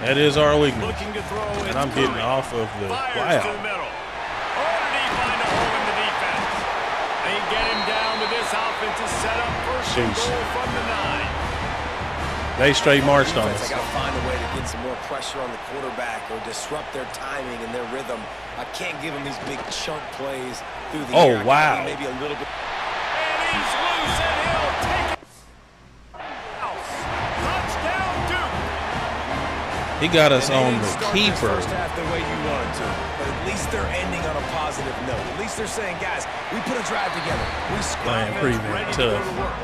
[SPEAKER 1] That is our weakness.
[SPEAKER 2] Looking to throw.
[SPEAKER 1] And I'm getting off of the
[SPEAKER 2] Fires to the
[SPEAKER 1] wow.
[SPEAKER 2] middle. Oh, did he find a hole in the defense? They get him down to this offensive setup. First and
[SPEAKER 1] Jeez.
[SPEAKER 2] goal from the 9.
[SPEAKER 1] They straight marched on
[SPEAKER 4] Defense,
[SPEAKER 1] us.
[SPEAKER 4] I got to find a way to get some more pressure on the quarterback or disrupt their timing and their rhythm. I can't give them these big chunk plays through the air.
[SPEAKER 1] Oh, wow.
[SPEAKER 4] Maybe a little bit.
[SPEAKER 2] And he's loose, and he'll take it. Touchdown, Duke.
[SPEAKER 1] He got us
[SPEAKER 4] And they
[SPEAKER 1] on
[SPEAKER 4] didn't
[SPEAKER 1] the
[SPEAKER 4] start this
[SPEAKER 1] keeper.
[SPEAKER 4] first half the way you wanted to, but at least they're ending on a positive note. At least they're saying, guys, we put a drive together. We
[SPEAKER 1] Playing pretty
[SPEAKER 2] Ready to go
[SPEAKER 1] tough.
[SPEAKER 2] to work.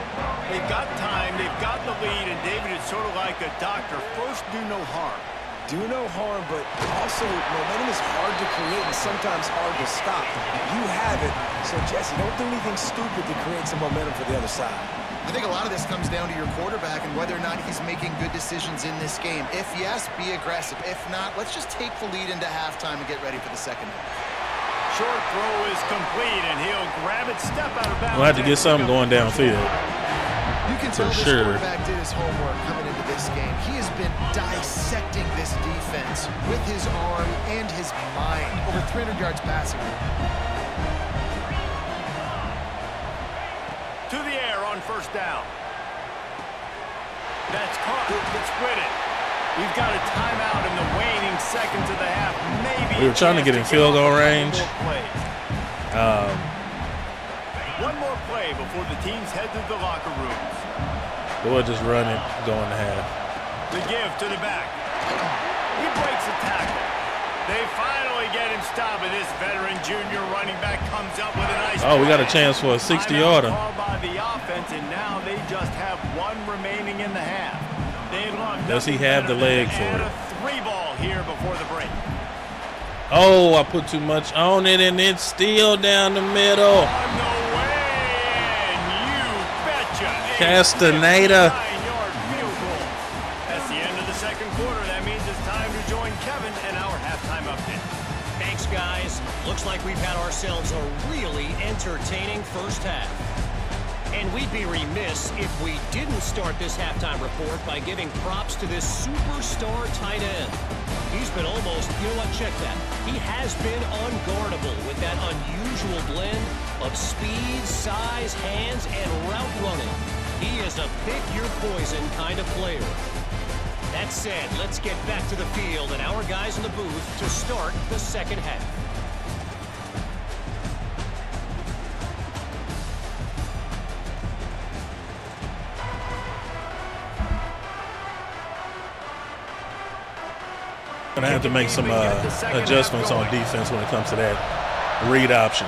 [SPEAKER 2] They've got time, they've got the lead, and David is sort of like a doctor. First, do no harm.
[SPEAKER 4] Do no harm, but also momentum is hard to create and sometimes hard to stop. You have it, so Jesse, don't do anything stupid to create some momentum for the other side.
[SPEAKER 3] I think a lot of this comes down to your quarterback and whether or not he's making good decisions in this game. If yes, be aggressive. If not, let's just take the lead into halftime and get ready for the second half.
[SPEAKER 2] Short throw is complete, and he'll grab it, step out of bounds.
[SPEAKER 1] We'll have to get something going downfield.
[SPEAKER 3] You can tell this
[SPEAKER 1] sure.
[SPEAKER 3] quarterback did his homework coming into this game. He has been dissecting this defense with his arm and his mind. Over 300 yards passing.
[SPEAKER 2] To the air on first down. That's caught. It's with it. We've got a timeout in the waning seconds of the half. Maybe
[SPEAKER 1] We were trying to get in field goal range.
[SPEAKER 2] One more play before the teams head to the locker rooms.
[SPEAKER 1] We'll just run it, going to half.
[SPEAKER 2] The give to the back. He breaks a tackle. They finally get him stopped, and this veteran junior running back comes up with a nice
[SPEAKER 1] Oh, we got a
[SPEAKER 2] play.
[SPEAKER 1] chance for a 60-yarder.
[SPEAKER 2] Timeout called by the offense, and now they just have one remaining in the half. They lost.
[SPEAKER 1] Does he have the leg for
[SPEAKER 2] and
[SPEAKER 1] it?
[SPEAKER 2] a 3-ball here before the break.
[SPEAKER 1] Oh, I put too much on it, and it's still down the middle.
[SPEAKER 2] On the way, and you betcha. a
[SPEAKER 1] Castaneda.
[SPEAKER 2] 59-yard field goal. That's the end of the second quarter. That means it's time to join Kevin and our halftime update.
[SPEAKER 5] Thanks, guys. Looks like we've had ourselves a really entertaining first half. And we'd be remiss if we didn't start this halftime report by giving props to this superstar tight end. He's been almost, you know what, check that. He has been unguardable with that unusual blend of speed, size, hands, and route running. He is a pick-your-poison kind of player. That said, let's get back to the field and our guys in the booth to start the second half.
[SPEAKER 1] Gonna have to make some adjustments on defense when it comes to that read option.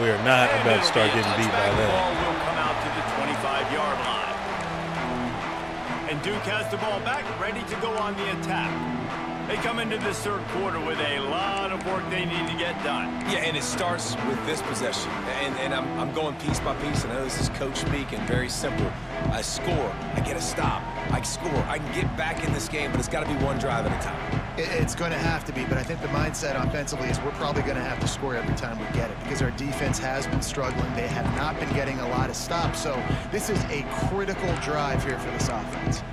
[SPEAKER 1] We are not about to start getting beat by
[SPEAKER 2] Ball
[SPEAKER 1] that.
[SPEAKER 2] will come out to the 25-yard line. And Duke has the ball back, ready to go on the attack. They come into this third quarter with a lot of work they need to get done.
[SPEAKER 4] Yeah, and it starts with this possession. And I'm going piece by piece. I know this is coach speak and very simple. I score. I get a stop. I score. I can get back in this game, but it's got to be one drive at a time.
[SPEAKER 3] It's going to have to be, but I think the mindset offensively is we're probably going to have to score every time we get it because our defense has been struggling. They have not been getting a lot of stops, so this is a critical drive here for this offense.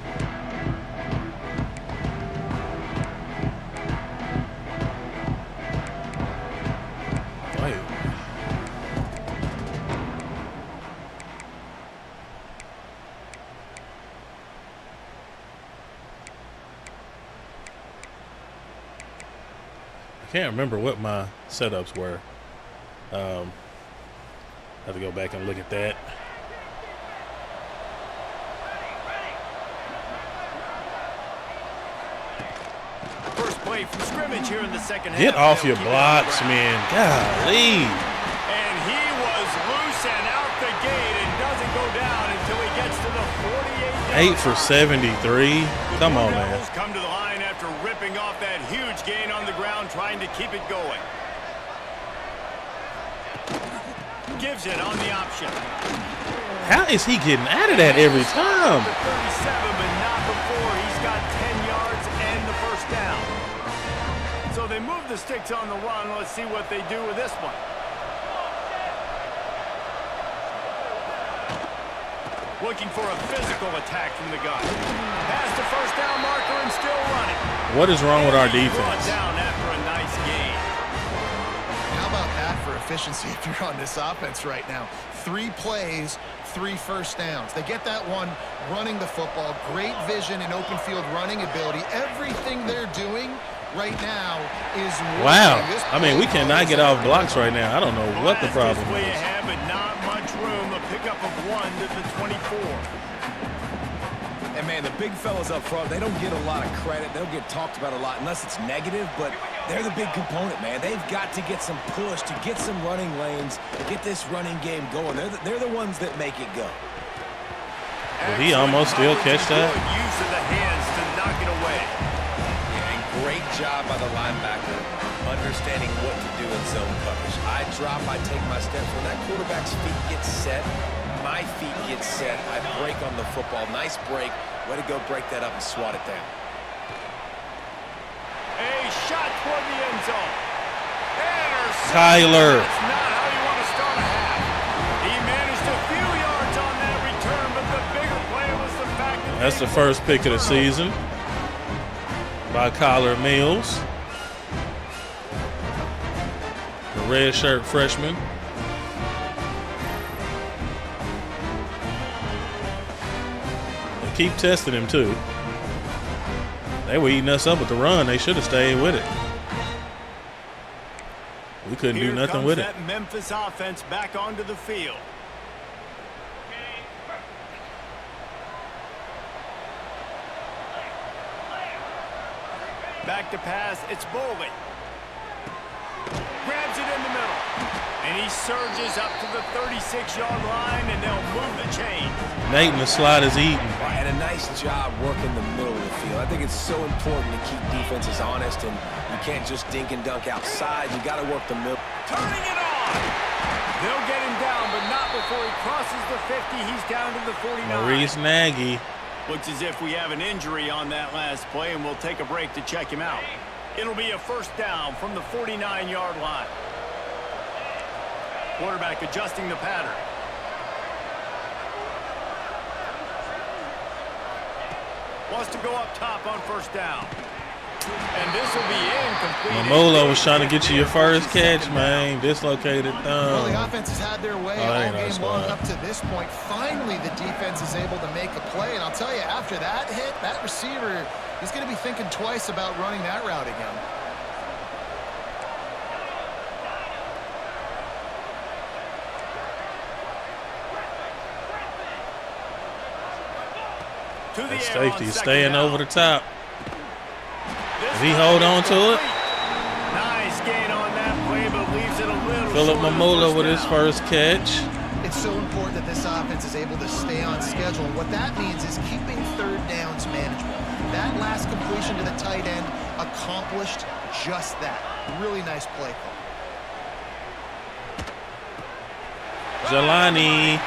[SPEAKER 1] I can't remember what my setups were. Have to go back and look at that.
[SPEAKER 2] First play from scrimmage here in the second half.
[SPEAKER 1] Get off
[SPEAKER 2] They'll
[SPEAKER 1] your
[SPEAKER 2] keep it
[SPEAKER 1] blocks,
[SPEAKER 2] on the ground.
[SPEAKER 1] man. Golly.
[SPEAKER 2] And he was loose and out the gate and doesn't go down until he gets to the 48-yard
[SPEAKER 1] 8 for 73. Come on, man.
[SPEAKER 2] Devils come to the line after ripping off that huge gain on the ground, trying to keep it going. Gives it on the option.
[SPEAKER 1] How is he getting out of that every time?
[SPEAKER 2] The 37, but not before. He's got 10 yards and the first down. So they move the sticks on the run. Let's see what they do with this one. Looking for a physical attack from the gun. Past the first down marker and still running.
[SPEAKER 1] What is wrong with our
[SPEAKER 2] Brought
[SPEAKER 1] defense?
[SPEAKER 2] down after a nice gain.
[SPEAKER 3] How about that for efficiency if you're on this offense right now? 3 plays, 3 first downs. They get that one running the football. Great vision and open field running ability. Everything they're doing right now is
[SPEAKER 1] wow.
[SPEAKER 3] working.
[SPEAKER 1] I mean, we cannot get off blocks right now. I don't know what the problem
[SPEAKER 2] Way
[SPEAKER 1] is.
[SPEAKER 2] ahead, but not much room. A pickup of 1 to the 24.
[SPEAKER 4] And, man, the big fellas up front, they don't get a lot of credit. They don't get talked about a lot unless it's negative, but they're the big component, man. They've got to get some push, to get some running lanes, to get this running game going. They're the ones that make it go.
[SPEAKER 1] Did he almost still catch that?
[SPEAKER 2] Good use of the hands to knock it away.
[SPEAKER 4] And great job by the linebacker understanding what to do in zone coverage. I drop, I take my steps. When that quarterback's feet get set, my feet get set, I break on the football. Nice break. Way to go break that up and swat it down.
[SPEAKER 2] A shot toward the end zone. Interception.
[SPEAKER 1] Tyler.
[SPEAKER 2] That's not how you want to start a half. He managed a few yards on that return, but the bigger play was the fact that
[SPEAKER 1] That's the first pick of the season by Kyler Mills, the red shirt freshman. They keep testing him too. They were eating us up with the run. They should have stayed with it. We couldn't do nothing with it.
[SPEAKER 2] That Memphis offense back onto the field. Back to pass, it's Boley. Grabs it in the middle. And he surges up to the 36-yard line, and they'll move the chain.
[SPEAKER 1] Nate and the slot is eating.
[SPEAKER 4] And a nice job working the middle of the field. I think it's so important to keep defenses honest, and you can't just dink and dunk outside. You got to work the middle.
[SPEAKER 2] Turning it on. They'll get him down, but not before he crosses the 50. He's down to the 49.
[SPEAKER 1] Maurice Nagy.
[SPEAKER 2] Looks as if we have an injury on that last play, and we'll take a break to check him out. It'll be a first down from the 49-yard line. Quarterback adjusting the pattern. Wants to go up top on first down. And this will be incomplete.
[SPEAKER 1] Mamolo was trying to get you your first catch, man. Dislocated thumb.
[SPEAKER 3] Well, the offense has had their way all
[SPEAKER 1] ain't no
[SPEAKER 3] game long
[SPEAKER 1] squad.
[SPEAKER 3] up to this point. Finally, the defense is able to make a play. And I'll tell you, after that hit, that receiver, he's going to be thinking twice about running that route again.
[SPEAKER 2] To the
[SPEAKER 1] That
[SPEAKER 2] air on
[SPEAKER 1] safety is
[SPEAKER 2] second
[SPEAKER 1] staying
[SPEAKER 2] down.
[SPEAKER 1] over the top.
[SPEAKER 2] This
[SPEAKER 1] If he
[SPEAKER 2] time
[SPEAKER 1] hold
[SPEAKER 2] it's
[SPEAKER 1] on to it.
[SPEAKER 2] complete. Nice gain on that play, but leaves it a little
[SPEAKER 1] Philip
[SPEAKER 2] short of
[SPEAKER 1] Mamolo
[SPEAKER 2] first
[SPEAKER 1] with his
[SPEAKER 2] down.
[SPEAKER 1] first catch.
[SPEAKER 3] It's so important that this offense is able to stay on schedule. What that means is keeping third downs manageable. That last completion to the tight end accomplished just that. Really nice play call.
[SPEAKER 1] Jelani.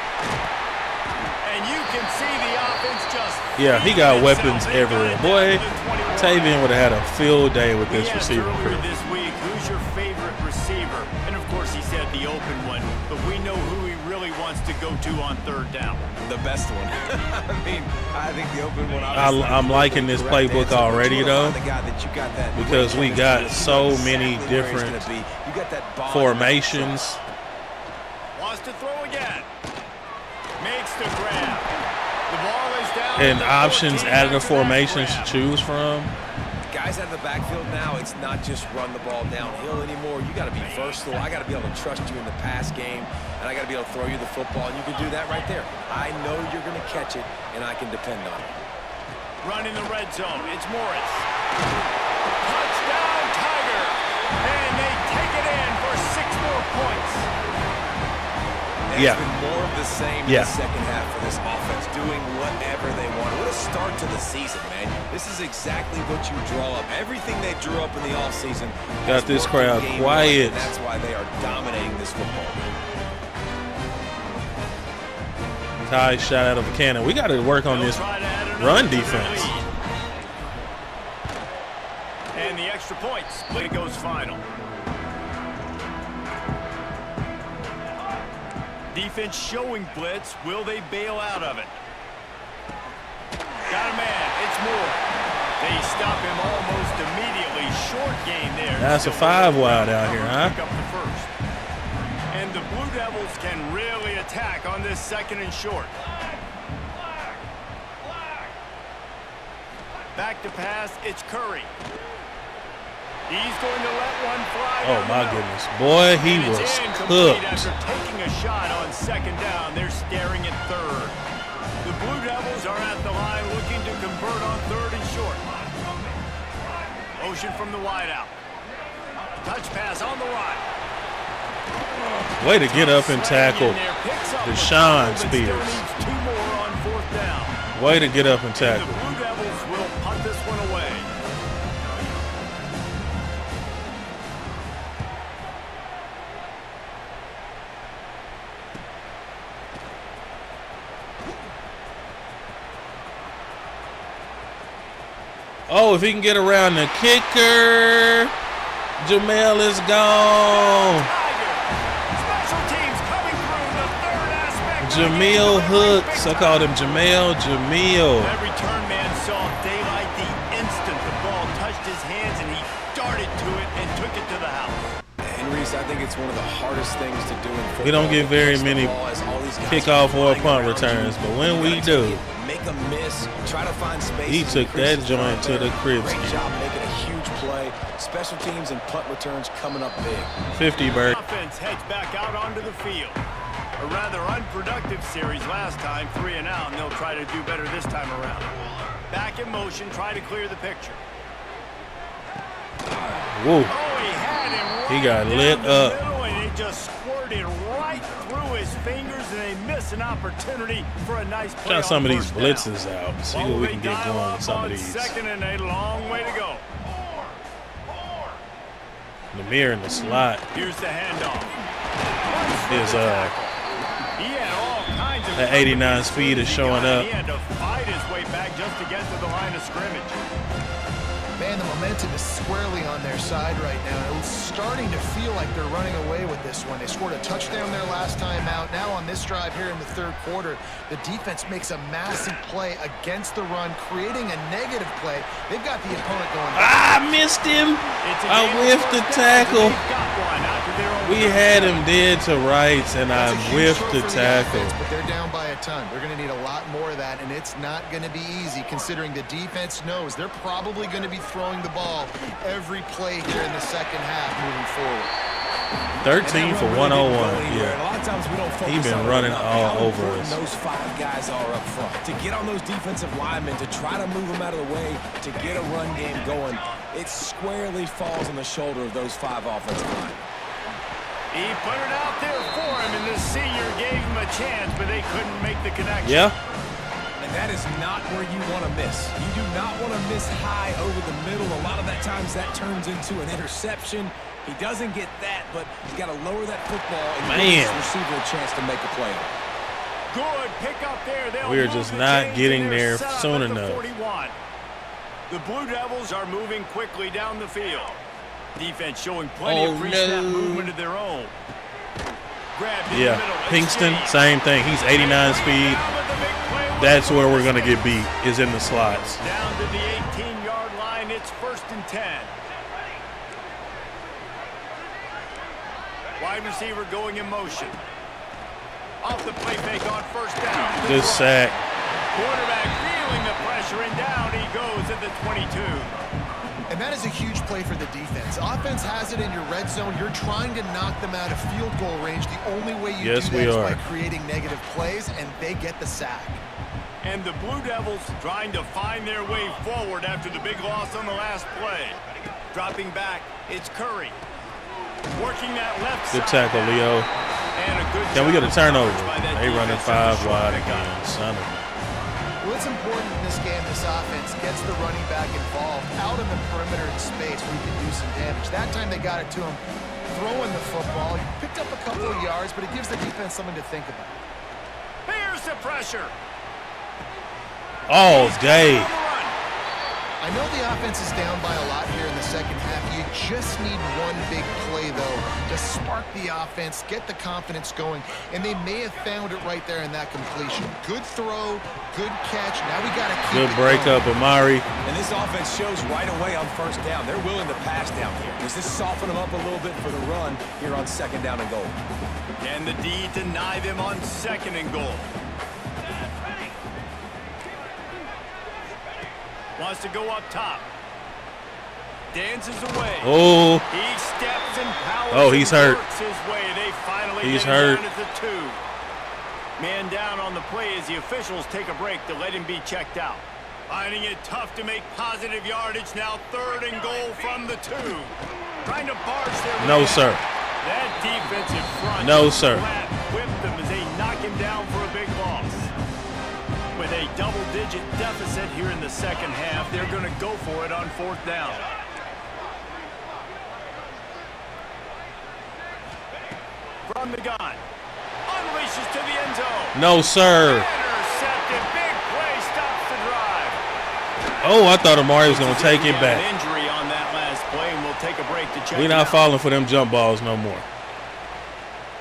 [SPEAKER 2] And you can see the offense just
[SPEAKER 1] Yeah, he got
[SPEAKER 2] feeding
[SPEAKER 1] weapons
[SPEAKER 2] itself. They got
[SPEAKER 1] everywhere.
[SPEAKER 2] it
[SPEAKER 1] Boy,
[SPEAKER 2] down to the 21.
[SPEAKER 1] Tavian would have had a field day with this
[SPEAKER 2] We asked
[SPEAKER 1] receiver
[SPEAKER 2] earlier
[SPEAKER 1] crew.
[SPEAKER 2] this week, who's your favorite receiver? And of course he said the open one, but we know who he really wants to go to on third down.
[SPEAKER 4] The best one. I mean, I think the open one.
[SPEAKER 1] I'm liking this playbook already, though, because we got so many different formations.
[SPEAKER 2] Wants to throw again. Makes the grab. The ball is down.
[SPEAKER 1] And
[SPEAKER 2] to the
[SPEAKER 1] options
[SPEAKER 2] 14
[SPEAKER 1] out of the
[SPEAKER 2] after that
[SPEAKER 1] formations to
[SPEAKER 2] grab.
[SPEAKER 1] choose from.
[SPEAKER 4] Guys out of the backfield now, it's not just run the ball downhill anymore. You got to be versatile. I got to be able to trust you in the pass game, and I got to be able to throw you the football, and you can do that right there. I know you're going to catch it, and I can depend on it.
[SPEAKER 2] Run in the red zone. It's Morris. Touchdown, Tiger. And they take it in for 6 more points.
[SPEAKER 4] And
[SPEAKER 1] Yeah.
[SPEAKER 4] It's been more of the same in
[SPEAKER 1] Yeah.
[SPEAKER 4] the second half for this offense, doing whatever they want. What a start to the season, man. This is exactly what you draw up. Everything they drew up in the offseason.
[SPEAKER 1] Got this crowd quiet.
[SPEAKER 4] And that's why they are dominating this football game.
[SPEAKER 1] Ty shot out of a cannon. We got to work on this
[SPEAKER 2] Try to add another
[SPEAKER 1] run
[SPEAKER 2] to their
[SPEAKER 1] defense.
[SPEAKER 2] lead. And the extra point split goes final. Defense showing blitz. Will they bail out of it? Got a man. It's Moore. They stop him almost immediately. Short gain there.
[SPEAKER 1] That's a 5 wide out here, huh?
[SPEAKER 2] Pick up the first. And the Blue Devils can really attack on this 2nd and short. Back to pass, it's Curry. He's going to let one fly.
[SPEAKER 1] Oh, my goodness. Boy, he was cooked.
[SPEAKER 2] After taking a shot on 2nd down, they're staring at 3rd. The Blue Devils are at the line looking to convert on 3rd and short. Motion from the wideout. Touch pass on the right.
[SPEAKER 1] Way to get up and tackle Deshaun Spears.
[SPEAKER 2] 2 more on 4th down.
[SPEAKER 1] Way to get up and
[SPEAKER 2] The
[SPEAKER 1] tackle.
[SPEAKER 2] Blue Devils will punt this one away.
[SPEAKER 1] Oh, if he can get around the kicker, Jamel is gone.
[SPEAKER 2] Special teams coming through the 3rd aspect.
[SPEAKER 1] Jamil Hooks. I called him Jamel.
[SPEAKER 2] That return man saw daylight the instant the ball touched his hands, and he darted to it and took it to the house.
[SPEAKER 4] And Reese, I think it's one of the hardest things to do in football.
[SPEAKER 1] We don't get very many kickoff or punt returns, but when we do,
[SPEAKER 4] make a miss, try to find space.
[SPEAKER 1] he took that joint to the crib.
[SPEAKER 4] Great job making a huge play. Special teams and punt returns coming up big.
[SPEAKER 1] 50, Bert.
[SPEAKER 2] Offense heads back out onto the field. A rather unproductive series last time, 3 and out, and they'll try to do better this time around. Back in motion, try to clear the picture.
[SPEAKER 1] Whoa.
[SPEAKER 2] Oh, he had him right
[SPEAKER 1] He got
[SPEAKER 2] down
[SPEAKER 1] lit
[SPEAKER 2] the
[SPEAKER 1] up.
[SPEAKER 2] middle, and it just squirted right through his fingers, and they miss an opportunity for a nice play.
[SPEAKER 1] Try some of
[SPEAKER 2] on
[SPEAKER 1] these
[SPEAKER 2] 1st down.
[SPEAKER 1] blitzes out. See
[SPEAKER 2] Well,
[SPEAKER 1] what we
[SPEAKER 2] they
[SPEAKER 1] can get
[SPEAKER 2] dial
[SPEAKER 1] going
[SPEAKER 2] up
[SPEAKER 1] with some of
[SPEAKER 2] on
[SPEAKER 1] these.
[SPEAKER 2] 2nd and a long way to go.
[SPEAKER 1] Lemire in the slot
[SPEAKER 2] Here's the handoff.
[SPEAKER 1] is
[SPEAKER 2] He had all kinds of
[SPEAKER 1] that 89 speed is showing up.
[SPEAKER 2] He had to fight his way back just to get to the line of scrimmage.
[SPEAKER 3] Man, the momentum is squarely on their side right now. It's starting to feel like they're running away with this one. They scored a touchdown their last time out. Now on this drive here in the 3rd quarter, the defense makes a massive play against the run, creating a negative play. They've got the opponent going.
[SPEAKER 1] I missed him. I whiffed the tackle. We had him dead to rights, and I whiffed the tackle.
[SPEAKER 3] But they're down by a ton. They're going to need a lot more of that, and it's not going to be easy considering the defense knows they're probably going to be throwing the ball every play here in the 2nd half moving forward.
[SPEAKER 1] 13 for 101. Yeah.
[SPEAKER 4] A lot of times we don't focus
[SPEAKER 1] He's been
[SPEAKER 4] on
[SPEAKER 1] running
[SPEAKER 4] how
[SPEAKER 1] all over
[SPEAKER 4] important
[SPEAKER 1] us.
[SPEAKER 4] Those 5 guys are up front. To get on those defensive linemen, to try to move them out of the way, to get a run game going, it squarely falls on the shoulder of those 5 offensive linemen.
[SPEAKER 2] He put it out there for him, and the senior gave him a chance, but they couldn't make the connection.
[SPEAKER 1] Yeah.
[SPEAKER 4] And that is not where you want to miss. You do not want to miss high over the middle. A lot of that times that turns into an interception. He doesn't get that, but he's got to lower that football and give his receiver a chance to make a play.
[SPEAKER 2] Good pick up there.
[SPEAKER 1] We're just not getting there soon enough.
[SPEAKER 2] 41. The Blue Devils are moving quickly down the field. Defense showing plenty of pre-snap movement of their own.
[SPEAKER 1] Yeah, Pinkston, same thing. He's 89 speed. That's where we're going to get beat, is in the slots.
[SPEAKER 2] Down to the 18-yard line, it's 1st and 10. Wide receiver going in motion. Off the play fake on 1st down.
[SPEAKER 1] Good sack.
[SPEAKER 2] Quarterback feeling the pressure, and down he goes at the 22.
[SPEAKER 3] And that is a huge play for the defense. Offense has it in your red zone. You're trying to knock them out of field goal range. The only way you do that is by creating negative plays, and they get the sack.
[SPEAKER 2] And the Blue Devils trying to find their way forward after the big loss on the last play. Dropping back, it's Curry. Working that left
[SPEAKER 1] good
[SPEAKER 2] side.
[SPEAKER 1] tackle, Leo.
[SPEAKER 2] And a good
[SPEAKER 1] Can we get a turnover?
[SPEAKER 2] They
[SPEAKER 1] running 5 wide again. Son of a.
[SPEAKER 3] Well, it's important in this game, this offense gets the running back involved out in the perimeter in space where he can do some damage. That time they got it to him throwing the football. He picked up a couple of yards, but it gives the defense something to think about.
[SPEAKER 2] Here's the pressure.
[SPEAKER 1] All day.
[SPEAKER 3] I know the offense is down by a lot here in the second half. You just need one big play, though, to spark the offense, get the confidence going, and they may have found it right there in that completion. Good throw, good catch. Now we got to keep
[SPEAKER 1] Good
[SPEAKER 3] it
[SPEAKER 1] breakup,
[SPEAKER 3] going.
[SPEAKER 1] Amari.
[SPEAKER 4] And this offense shows right away on first down. They're willing to pass down here. Does this soften them up a little bit for the run here on second down and goal?
[SPEAKER 2] And the D deny them on second and goal. Wants to go up top. Dances away.
[SPEAKER 1] Oh.
[SPEAKER 2] He steps and powers.
[SPEAKER 1] Oh, he's
[SPEAKER 2] and
[SPEAKER 1] hurt.
[SPEAKER 2] works his way. They finally
[SPEAKER 1] He's
[SPEAKER 2] get him
[SPEAKER 1] hurt.
[SPEAKER 2] down at the 2. Man down on the play as the officials take a break to let him be checked out. Finding it tough to make positive yardage. Now 3rd and goal from the 2. Trying to barge their way
[SPEAKER 1] No,
[SPEAKER 2] out.
[SPEAKER 1] sir.
[SPEAKER 2] That defensive front.
[SPEAKER 1] No, sir.
[SPEAKER 2] Flat whipped them as they knock him down for a big loss. With a double-digit deficit here in the second half, they're going to go for it on 4th down. From the gun. Unleashes to the end zone.
[SPEAKER 1] No, sir.
[SPEAKER 2] Intercepted. Big play stops the drive.
[SPEAKER 1] Oh, I thought Amari was going to take it
[SPEAKER 2] An
[SPEAKER 1] back.
[SPEAKER 2] injury on that last play, and we'll take a break to check
[SPEAKER 1] We're
[SPEAKER 2] it
[SPEAKER 1] not
[SPEAKER 2] out.
[SPEAKER 1] falling for them jump balls no more.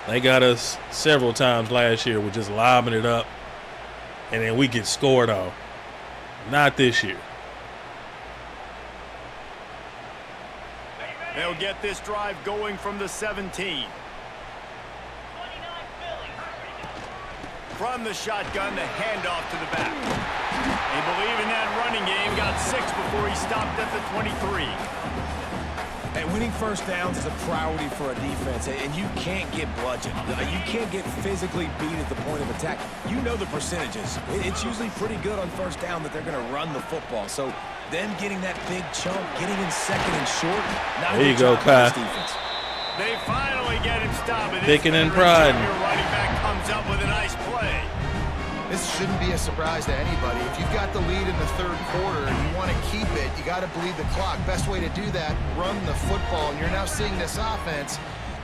[SPEAKER 1] They got us several times last year with just lobbing it up, and then we get scored on. Not this year.
[SPEAKER 2] They'll get this drive going from the 17. From the shotgun, the handoff to the back. They believe in that running game. Got 6 before he stopped at the 23.
[SPEAKER 4] And winning first downs is a priority for a defense, and you can't get bludgeoned. You can't get physically beat at the point of attack. You know the percentages. It's usually pretty good on first down that they're going to run the football. So them getting that big chunk, getting in second and short, not
[SPEAKER 1] There you go, Kai.
[SPEAKER 4] defense.
[SPEAKER 2] They finally get him stopped.
[SPEAKER 1] Picking and prodding.
[SPEAKER 2] Your running back comes up with a nice play.
[SPEAKER 3] This shouldn't be a surprise to anybody. If you've got the lead in the 3rd quarter and you want to keep it, you got to bleed the clock. Best way to do that, run the football. And you're now seeing this offense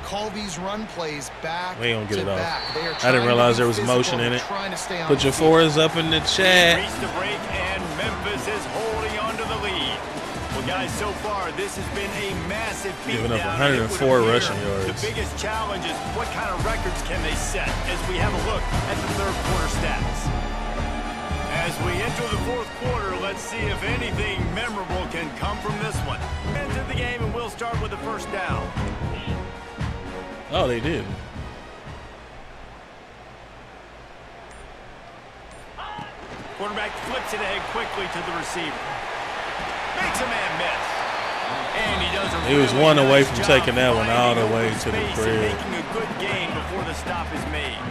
[SPEAKER 3] call these run plays back
[SPEAKER 1] We ain't gonna get
[SPEAKER 3] to
[SPEAKER 1] it off.
[SPEAKER 3] back. They are
[SPEAKER 1] I didn't
[SPEAKER 3] trying to
[SPEAKER 1] realize
[SPEAKER 3] be
[SPEAKER 1] there was
[SPEAKER 3] physical.
[SPEAKER 1] motion in
[SPEAKER 3] They're
[SPEAKER 1] it.
[SPEAKER 3] trying to stay on
[SPEAKER 1] Put your
[SPEAKER 3] the field.
[SPEAKER 1] fours up in the chat.
[SPEAKER 2] Reached the break, and Memphis is holding on to the lead. Well, guys, so far, this has been a massive beatdown.
[SPEAKER 1] Giving up
[SPEAKER 2] It would
[SPEAKER 1] 104
[SPEAKER 2] appear
[SPEAKER 1] rushing yards.
[SPEAKER 2] The biggest challenge is what kind of records can they set as we have a look at the 3rd quarter stats. As we enter the 4th quarter, let's see if anything memorable can come from this one. Into the game, and we'll start with the 1st down.
[SPEAKER 1] Oh, they did.
[SPEAKER 2] Quarterback flips it ahead quickly to the receiver. Makes a man miss. And he does a
[SPEAKER 1] He was
[SPEAKER 2] really
[SPEAKER 1] one away
[SPEAKER 2] nice
[SPEAKER 1] from
[SPEAKER 2] job
[SPEAKER 1] taking that one all the
[SPEAKER 2] finding
[SPEAKER 1] way
[SPEAKER 2] open
[SPEAKER 1] to the
[SPEAKER 2] space and
[SPEAKER 1] crib.
[SPEAKER 2] making a good gain before the stop is made.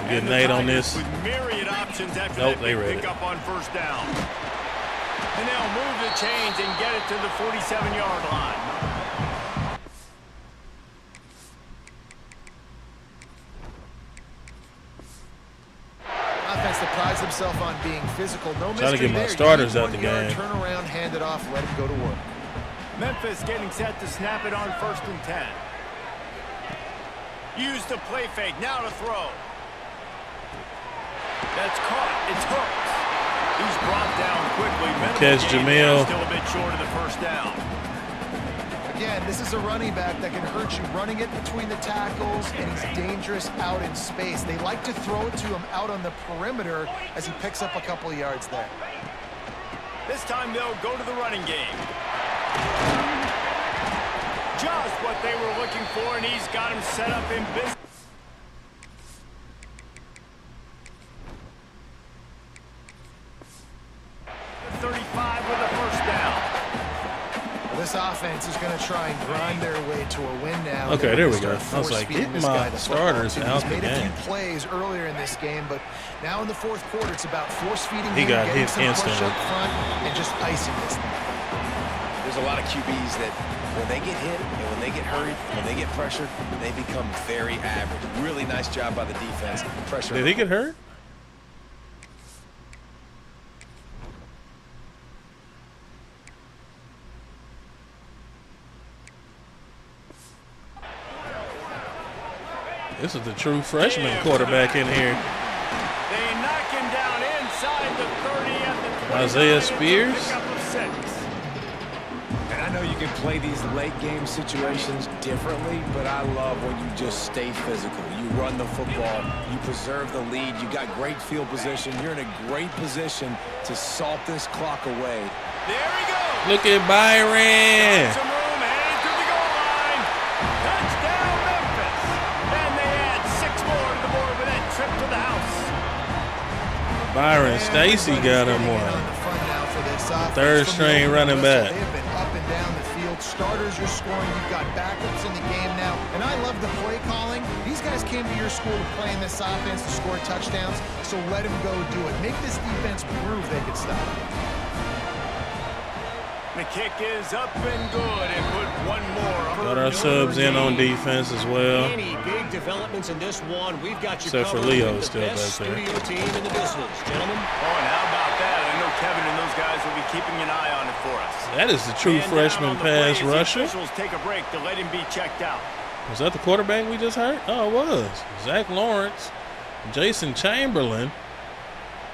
[SPEAKER 1] Get
[SPEAKER 2] And the
[SPEAKER 1] Nate on
[SPEAKER 2] Tigers
[SPEAKER 1] this.
[SPEAKER 2] With myriad options after
[SPEAKER 1] Nope,
[SPEAKER 2] that
[SPEAKER 1] they
[SPEAKER 2] big
[SPEAKER 1] read it.
[SPEAKER 2] pick up on 1st down. And they'll move the chains and get it to the 47-yard line.
[SPEAKER 3] Offense that prides themselves on being physical. No
[SPEAKER 1] Trying to
[SPEAKER 3] mystery
[SPEAKER 1] get my
[SPEAKER 3] there.
[SPEAKER 1] starters
[SPEAKER 3] You need
[SPEAKER 1] out the
[SPEAKER 3] 1 yard,
[SPEAKER 1] game.
[SPEAKER 3] Turn around, hand it off, let him go to work.
[SPEAKER 2] Memphis getting set to snap it on 1st and 10. Use the play fake, now to throw. That's caught, it's hooked. He's brought down quickly. Minimal
[SPEAKER 1] Catch
[SPEAKER 2] gain
[SPEAKER 1] Jamil.
[SPEAKER 2] there, still a bit short of the 1st down.
[SPEAKER 3] Again, this is a running back that can hurt you running it between the tackles, and he's dangerous out in space. They like to throw it to him out on the perimeter as he picks up a couple of yards there.
[SPEAKER 2] This time they'll go to the running game. Just what they were looking for, and he's got him set up in business.
[SPEAKER 3] This offense is going to try and grind their way to a win now.
[SPEAKER 1] Okay, there we
[SPEAKER 3] They're
[SPEAKER 1] go.
[SPEAKER 3] gonna
[SPEAKER 1] I was
[SPEAKER 3] start
[SPEAKER 1] like,
[SPEAKER 3] force-feeding
[SPEAKER 1] get
[SPEAKER 3] this
[SPEAKER 1] my
[SPEAKER 3] guy the football,
[SPEAKER 1] starters
[SPEAKER 3] too.
[SPEAKER 1] out
[SPEAKER 3] He's
[SPEAKER 1] the
[SPEAKER 3] made a
[SPEAKER 1] game.
[SPEAKER 3] few plays earlier in this game, but now in the 4th quarter, it's about force-feeding
[SPEAKER 1] He
[SPEAKER 3] him,
[SPEAKER 1] got
[SPEAKER 3] getting
[SPEAKER 1] hit
[SPEAKER 3] some push
[SPEAKER 1] instantly.
[SPEAKER 3] up front, and just icing this thing.
[SPEAKER 4] There's a lot of QBs that when they get hit and when they get hurried, when they get pressured, they become very average. Really nice job by the defense. Pressure.
[SPEAKER 1] Did he get hurt? This is the true freshman quarterback in here.
[SPEAKER 2] They knock him down inside the 30 at the 20.
[SPEAKER 1] Isaiah Spears?
[SPEAKER 2] Pick up of 6.
[SPEAKER 4] can play these late game situations differently, but I love when you just stay physical. You run the football, you preserve the lead, you got great field position. You're in a great position to salt this clock away.
[SPEAKER 2] There he goes.
[SPEAKER 1] Look at Byron.
[SPEAKER 2] Some room headed to the goal line. Touchdown, Memphis. And they add 6 more to the board with that trip to the house.
[SPEAKER 1] Byron Stacy got him
[SPEAKER 3] On
[SPEAKER 1] one.
[SPEAKER 3] the front now for this offense.
[SPEAKER 1] Third
[SPEAKER 3] From
[SPEAKER 1] string
[SPEAKER 3] the
[SPEAKER 1] running
[SPEAKER 3] whistle,
[SPEAKER 1] back.
[SPEAKER 3] They have been up and down the field. Starters are scoring. You've got backups in the game now. And I love the play calling. These guys came to your school to play in this offense to score touchdowns, so let them go do it. Make this defense prove they can stop it.
[SPEAKER 2] The kick is up and good, and put one more.
[SPEAKER 1] Got our subs in on defense as well.
[SPEAKER 5] Any big developments in this one, we've got you
[SPEAKER 1] Except for
[SPEAKER 5] covered
[SPEAKER 1] Leo
[SPEAKER 5] with the
[SPEAKER 1] still
[SPEAKER 5] best
[SPEAKER 1] back there.
[SPEAKER 5] studio team in the business, gentlemen.
[SPEAKER 2] Oh, and how about that? I know Kevin and those guys will be keeping an eye on it for us.
[SPEAKER 1] That is the true
[SPEAKER 2] Man down
[SPEAKER 1] freshman
[SPEAKER 2] on the play
[SPEAKER 1] pass
[SPEAKER 2] as the
[SPEAKER 1] rusher.
[SPEAKER 2] officials take a break to let him be checked out.
[SPEAKER 1] Was that the quarterback we just heard? Oh, it was. Zach Lawrence, Jason Chamberlain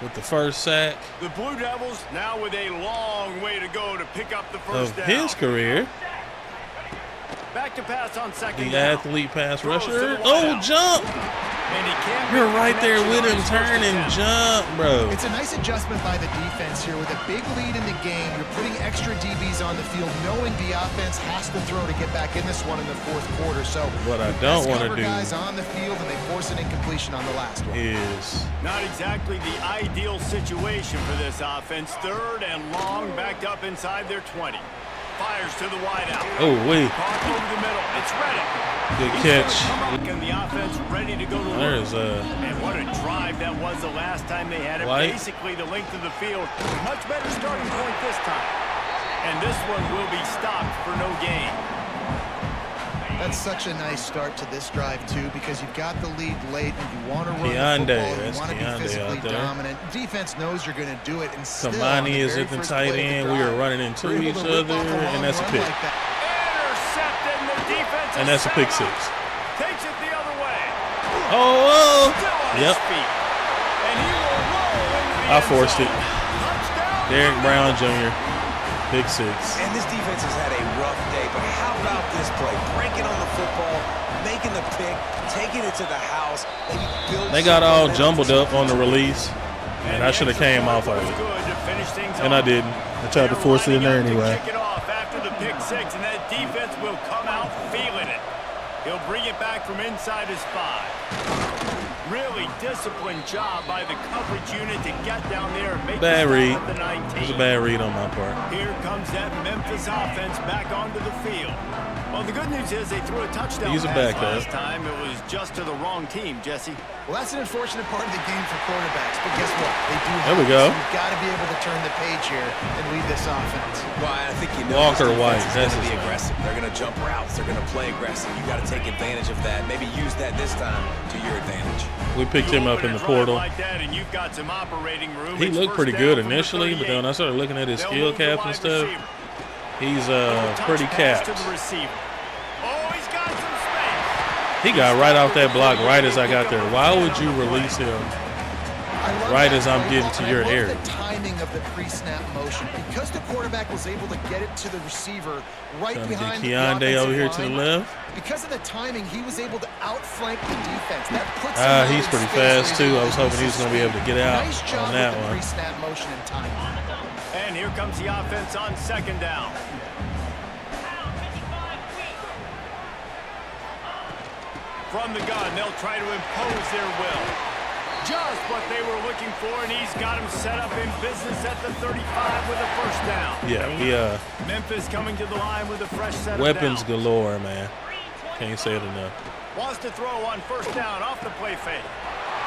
[SPEAKER 1] with the first sack
[SPEAKER 2] The Blue Devils now with a long way to go to pick up the first
[SPEAKER 1] of
[SPEAKER 2] down.
[SPEAKER 1] his career.
[SPEAKER 2] Back to pass on second
[SPEAKER 1] The
[SPEAKER 2] down.
[SPEAKER 1] athlete pass
[SPEAKER 2] Throws to the
[SPEAKER 1] rusher.
[SPEAKER 2] wide
[SPEAKER 1] Oh,
[SPEAKER 2] out.
[SPEAKER 1] jump.
[SPEAKER 2] And he can't
[SPEAKER 1] You're
[SPEAKER 2] make the
[SPEAKER 1] right there
[SPEAKER 2] connection
[SPEAKER 1] with
[SPEAKER 2] on
[SPEAKER 1] him.
[SPEAKER 2] his first
[SPEAKER 1] Turn and
[SPEAKER 2] attempt.
[SPEAKER 1] jump, bro.
[SPEAKER 3] It's a nice adjustment by the defense here with a big lead in the game. You're putting extra DBs on the field, knowing the offense has to throw to get back in this one in the fourth quarter. So
[SPEAKER 1] What I
[SPEAKER 3] the
[SPEAKER 1] don't
[SPEAKER 3] best
[SPEAKER 1] want to
[SPEAKER 3] cover
[SPEAKER 1] do
[SPEAKER 3] guys on the field, and they force an incompletion on the last one.
[SPEAKER 1] is
[SPEAKER 2] Not exactly the ideal situation for this offense. Third and long, backed up inside their 20. Fires to the wide out.
[SPEAKER 1] oh wait,
[SPEAKER 2] Caught over the middle. It's Reddick.
[SPEAKER 1] good
[SPEAKER 2] He's
[SPEAKER 1] catch.
[SPEAKER 2] gonna come up, and the offense ready to go to work.
[SPEAKER 1] There's
[SPEAKER 2] And what a drive that was the last time they had it.
[SPEAKER 1] White.
[SPEAKER 2] Basically the length of the field. Much better starting point this time. And this one will be stopped for no gain.
[SPEAKER 3] That's such a nice start to this drive, too, because you've got the lead late and you want to run
[SPEAKER 1] Keontae,
[SPEAKER 3] the football.
[SPEAKER 1] that's
[SPEAKER 3] You want to
[SPEAKER 1] Keontae
[SPEAKER 3] be physically
[SPEAKER 1] out there.
[SPEAKER 3] dominant. Defense knows you're going to do it. And still, on
[SPEAKER 1] Kamani
[SPEAKER 3] the
[SPEAKER 1] is
[SPEAKER 3] very
[SPEAKER 1] at the
[SPEAKER 3] first
[SPEAKER 1] tight
[SPEAKER 3] play of the
[SPEAKER 1] end. We
[SPEAKER 3] drive,
[SPEAKER 1] are running into
[SPEAKER 3] they're able
[SPEAKER 1] each
[SPEAKER 3] to rip
[SPEAKER 1] other,
[SPEAKER 3] off a long
[SPEAKER 1] and that's a
[SPEAKER 3] run
[SPEAKER 1] pick.
[SPEAKER 3] like that.
[SPEAKER 2] Intercepted, and the defense
[SPEAKER 1] And
[SPEAKER 2] is
[SPEAKER 1] that's a pick
[SPEAKER 2] set
[SPEAKER 1] six.
[SPEAKER 2] up. Takes it the other way.
[SPEAKER 1] Oh,
[SPEAKER 2] Still on
[SPEAKER 1] yep.
[SPEAKER 2] his feet. And he will roll into the
[SPEAKER 1] I
[SPEAKER 2] end
[SPEAKER 1] forced
[SPEAKER 2] zone.
[SPEAKER 1] it.
[SPEAKER 2] Touchdown.
[SPEAKER 1] Derek Brown Jr. Pick six.
[SPEAKER 4] And this defense has had a rough day, but how about this play? Breaking on the football, making the pick, taking it to the house. Maybe build
[SPEAKER 1] They got
[SPEAKER 4] some
[SPEAKER 1] all
[SPEAKER 4] momentum
[SPEAKER 1] jumbled
[SPEAKER 4] to
[SPEAKER 1] up on the release, and I should have came off of it, and I didn't. I tried to force it in there anyway.
[SPEAKER 2] Kick it off after the pick six, and that defense will come out feeling it. He'll bring it back from inside his 5. Really disciplined job by the coverage unit to get down there and make
[SPEAKER 1] Bad
[SPEAKER 2] the
[SPEAKER 1] read.
[SPEAKER 2] stop at the 19.
[SPEAKER 1] It was a bad read on my part.
[SPEAKER 2] Here comes that Memphis offense back onto the field. Well, the good news is they threw a touchdown
[SPEAKER 1] He's a
[SPEAKER 2] pass
[SPEAKER 1] backup.
[SPEAKER 2] last time. It was just to the wrong team, Jesse.
[SPEAKER 3] Well, that's an unfortunate part of the game for quarterbacks, but guess what? They do have
[SPEAKER 1] There we
[SPEAKER 3] it.
[SPEAKER 1] go.
[SPEAKER 3] So you've got to be able to turn the page here and lead this offense.
[SPEAKER 4] Well, I think you know
[SPEAKER 1] Walker
[SPEAKER 4] this defense
[SPEAKER 1] White,
[SPEAKER 4] is
[SPEAKER 1] that's
[SPEAKER 4] going to
[SPEAKER 1] his
[SPEAKER 4] be
[SPEAKER 1] name.
[SPEAKER 4] aggressive. They're going to jump routes. They're going to play aggressive. You got to take advantage of that. Maybe use that this time to your advantage.
[SPEAKER 1] We picked him up in the portal.
[SPEAKER 2] Like that, and you've got some operating room.
[SPEAKER 1] He
[SPEAKER 2] It's
[SPEAKER 1] looked
[SPEAKER 2] first
[SPEAKER 1] pretty
[SPEAKER 2] down
[SPEAKER 1] good
[SPEAKER 2] from the
[SPEAKER 1] initially, but then when I
[SPEAKER 2] 38.
[SPEAKER 1] started looking at his
[SPEAKER 2] They'll
[SPEAKER 1] skill
[SPEAKER 2] move the
[SPEAKER 1] caps and
[SPEAKER 2] wide
[SPEAKER 1] stuff,
[SPEAKER 2] receiver.
[SPEAKER 1] he's
[SPEAKER 2] Touch
[SPEAKER 1] pretty
[SPEAKER 2] pass
[SPEAKER 1] capped.
[SPEAKER 2] to the receiver. Oh, he's got some space.
[SPEAKER 1] He got right off that block right as I got there. Why would you release him?
[SPEAKER 3] I love
[SPEAKER 1] Right
[SPEAKER 3] that
[SPEAKER 1] as I'm
[SPEAKER 3] play
[SPEAKER 1] getting
[SPEAKER 3] call,
[SPEAKER 1] to
[SPEAKER 3] and
[SPEAKER 1] your
[SPEAKER 3] I love
[SPEAKER 1] area.
[SPEAKER 3] the timing of the pre-snap motion. Because the quarterback was able to get it to the receiver right
[SPEAKER 1] Trying to get
[SPEAKER 3] behind the
[SPEAKER 1] Keontae
[SPEAKER 3] offensive
[SPEAKER 1] over here to the
[SPEAKER 3] line,
[SPEAKER 1] left.
[SPEAKER 3] because of the timing, he was able to outflank the defense. That puts him out
[SPEAKER 1] He's
[SPEAKER 3] in
[SPEAKER 1] pretty
[SPEAKER 3] space
[SPEAKER 1] fast
[SPEAKER 3] where
[SPEAKER 1] too.
[SPEAKER 3] he's
[SPEAKER 1] I was
[SPEAKER 3] able
[SPEAKER 1] hoping he was
[SPEAKER 3] use
[SPEAKER 1] going to be
[SPEAKER 3] his
[SPEAKER 1] able to get out
[SPEAKER 3] Nice job
[SPEAKER 1] on that
[SPEAKER 3] with the
[SPEAKER 1] one.
[SPEAKER 3] pre-snap motion and timing.
[SPEAKER 2] And here comes the offense on second down. From the gun, they'll try to impose their will. Just what they were looking for, and he's got him set up in business at the 35 with a first down.
[SPEAKER 1] Yeah,
[SPEAKER 2] Memphis coming to the line with a fresh set
[SPEAKER 1] weapons
[SPEAKER 2] of downs.
[SPEAKER 1] galore, man. Can't say it enough.
[SPEAKER 2] Wants to throw on first down off the play fake.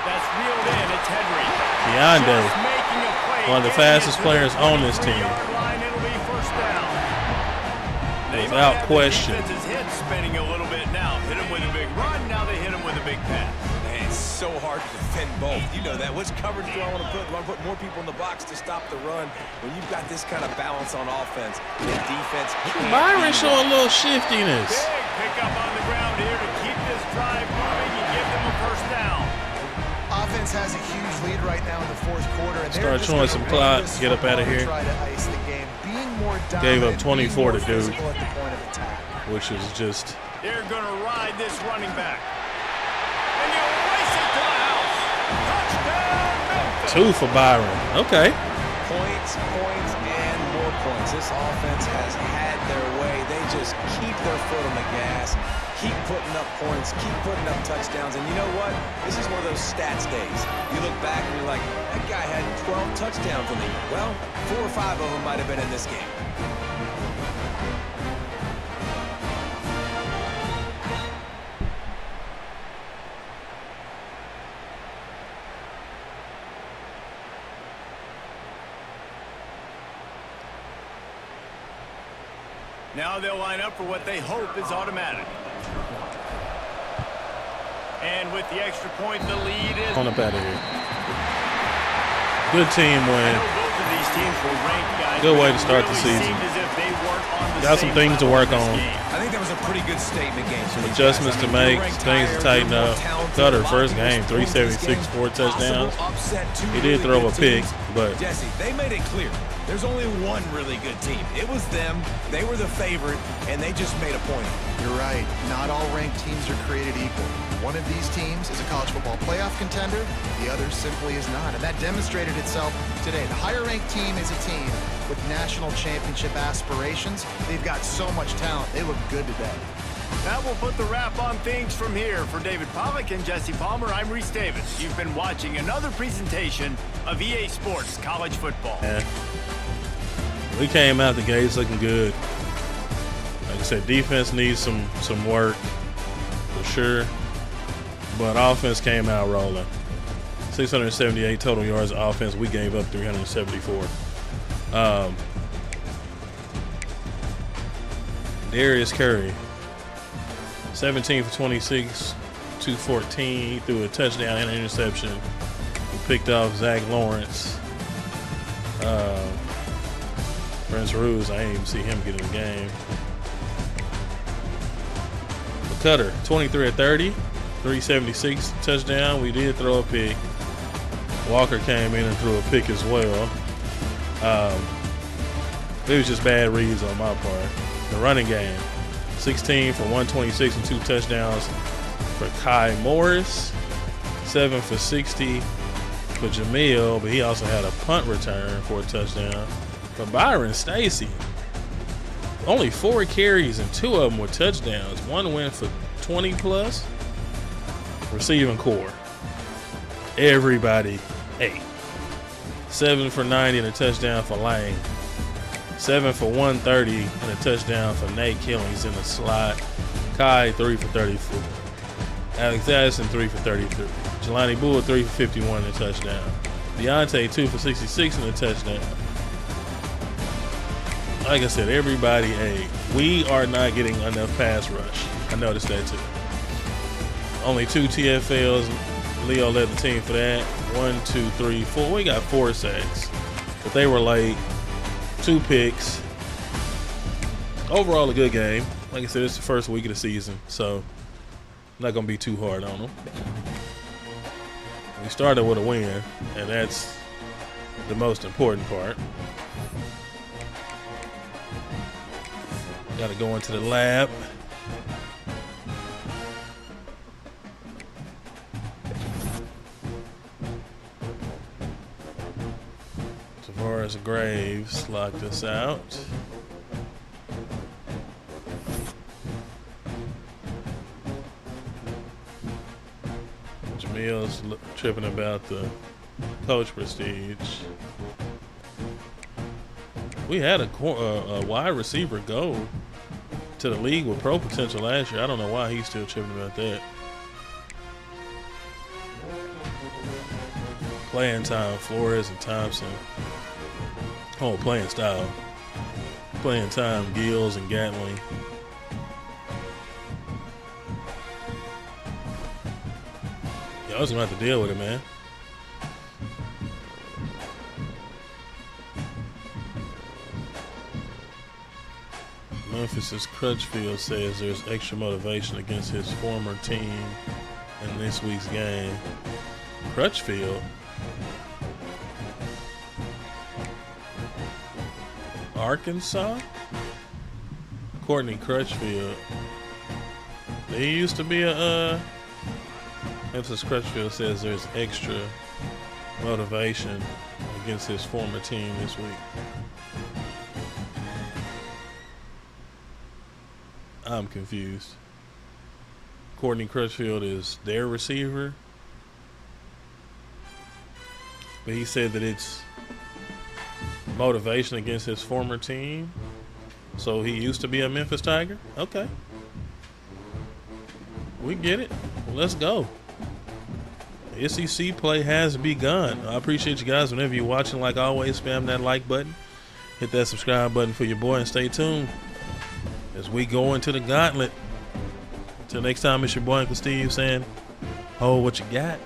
[SPEAKER 2] That's reeled in. It's Henry.
[SPEAKER 1] Keontae,
[SPEAKER 2] Just making a play,
[SPEAKER 1] one of the
[SPEAKER 2] getting
[SPEAKER 1] fastest
[SPEAKER 2] it to
[SPEAKER 1] players
[SPEAKER 2] the
[SPEAKER 1] on this team.
[SPEAKER 2] 23-yard line. It'll be first down. They might
[SPEAKER 1] Without
[SPEAKER 2] have
[SPEAKER 1] question.
[SPEAKER 2] The defense's head spinning a little bit now. Hit him with a big run. Now they hit him with a big pass.
[SPEAKER 4] Man, it's so hard to defend both. You know that. Which coverage do I want to put? Do I want to put more people in the box to stop the run? When you've got this kind of balance on offense, the defense can't
[SPEAKER 1] Byron
[SPEAKER 4] be
[SPEAKER 1] showing a little shiftiness.
[SPEAKER 2] Big pickup on the ground here to keep this drive moving and give them a first down.
[SPEAKER 3] Offense has a huge lead right now in the fourth quarter. And
[SPEAKER 1] Start
[SPEAKER 3] they're just
[SPEAKER 1] showing
[SPEAKER 3] gonna
[SPEAKER 1] some
[SPEAKER 3] run
[SPEAKER 1] clock,
[SPEAKER 3] this
[SPEAKER 1] get up
[SPEAKER 3] football
[SPEAKER 1] outta
[SPEAKER 3] to
[SPEAKER 1] here.
[SPEAKER 3] Try to ice the game. Being more dominant,
[SPEAKER 1] Gave up
[SPEAKER 3] be
[SPEAKER 1] 24
[SPEAKER 3] more
[SPEAKER 1] to Duke,
[SPEAKER 3] physical at the point of attack.
[SPEAKER 1] which is just
[SPEAKER 2] They're going to ride this running back. And he'll race it to the house. Touchdown, Memphis.
[SPEAKER 1] 2 for Byron. Okay.
[SPEAKER 4] Points, and more points. This offense has had their way. They just keep their foot on the gas, keep putting up points, keep putting up touchdowns. And you know what? This is one of those stats days. You look back and you're like, that guy had 12 touchdowns in the year. Well, 4 or 5 of them might have been in this game.
[SPEAKER 2] Now they'll line up for what they hope is automatic. And with the extra point, the lead is
[SPEAKER 1] On up out of here. Good team
[SPEAKER 2] I
[SPEAKER 1] win.
[SPEAKER 2] know both of these teams were ranked, guys.
[SPEAKER 1] Good way
[SPEAKER 2] but
[SPEAKER 1] to
[SPEAKER 2] it
[SPEAKER 1] start the
[SPEAKER 2] really
[SPEAKER 1] season.
[SPEAKER 2] seemed as if they weren't on the
[SPEAKER 1] Got some
[SPEAKER 2] same
[SPEAKER 1] things to
[SPEAKER 2] level
[SPEAKER 1] work
[SPEAKER 2] in this
[SPEAKER 1] on.
[SPEAKER 2] game.
[SPEAKER 4] I think that was a pretty good statement game. For these
[SPEAKER 1] Adjustments
[SPEAKER 4] guys.
[SPEAKER 1] to
[SPEAKER 4] I mean,
[SPEAKER 1] make,
[SPEAKER 4] you're ranked
[SPEAKER 1] things to
[SPEAKER 4] higher,
[SPEAKER 1] tighten
[SPEAKER 4] you're more
[SPEAKER 1] up.
[SPEAKER 4] talented.
[SPEAKER 1] Cutter,
[SPEAKER 4] A lot
[SPEAKER 1] first
[SPEAKER 4] of
[SPEAKER 1] game,
[SPEAKER 4] people's points in this
[SPEAKER 1] 376,
[SPEAKER 4] game.
[SPEAKER 1] 4 touchdowns.
[SPEAKER 4] Possible upset, two
[SPEAKER 1] He did
[SPEAKER 4] really
[SPEAKER 1] throw
[SPEAKER 4] good
[SPEAKER 1] a pick,
[SPEAKER 4] teams.
[SPEAKER 1] but
[SPEAKER 4] Jesse, they made it clear. There's only one really good team. It was them. They were the favorite, and they just made a point.
[SPEAKER 3] You're right. Not all ranked teams are created equal. One of these teams is a college football playoff contender. The other simply is not. And that demonstrated itself today. The higher-ranked team is a team with national championship aspirations. They've got so much talent. They look good today.
[SPEAKER 2] That will put the wrap on things from here. For David Pollack and Jesse Palmer, I'm Reese Davis. You've been watching another presentation of EA Sports College Football.
[SPEAKER 1] yeah, we came out the gates looking good. Like I said, defense needs some work for sure, but offense came out rolling. 678 total yards of offense. We gave up 374. Darius Curry, 17 for 26, 214. He threw a touchdown and an interception. He picked off Zach Lawrence. Prince Ruse, I didn't even see him get in the game. Cutter, 23 of 30, 376 touchdown. We did throw a pick. Walker came in and threw a pick as well. It was just bad reads on my part. The running game, 16 for 126 and 2 touchdowns for Kai Morris, 7 for 60 for Jamil, but he also had a punt return for a touchdown. For Byron Stacy, only 4 carries and 2 of them were touchdowns. One went for 20 plus. Receiving core, everybody 8. 7 for 90 and a touchdown for Lane. 7 for 130 and a touchdown for Nate Killings in the slot. Kai 3 for 34. Alex Addison 3 for 33. Jelani Bull 3 for 51 and a touchdown. Deontay 2 for 66 and a touchdown. Like I said, everybody 8. We are not getting enough pass rush. I noticed that too. Only 2 TFLs. Leo led the team for that. 1, 2, 3, 4. We got 4 sacks, but they were late. 2 picks. Overall, a good game. Like I said, it's the first week of the season, so not gonna be too hard on them. We started with a win, and that's the most important part. Got to go into the lab. Tavares Graves locked us out. Jamil's tripping about the coach prestige. We had a wide receiver go to the league with pro potential last year. I don't know why he's still tripping about that. Playing time, Flores and Thompson. Oh, playing style. Playing time, Gills and Gatling. Y'all was gonna have to deal with it, man. Memphis' Crutchfield says there's extra motivation against his former team in this week's game. Crutchfield? Arkansas? Courtney Crutchfield. He used to be a Memphis Crutchfield says there's extra motivation against his former team this week. I'm confused. Courtney Crutchfield is their receiver, but he said that it's motivation against his former team. So he used to be a Memphis Tiger? Okay. We get it. Well, let's go. SEC play has begun. I appreciate you guys. Whenever you're watching, like always, spam that like button. Hit that subscribe button for your boy and stay tuned as we go into the gauntlet. Until next time, it's your boy Uncle Steve saying, "Oh, what you got?"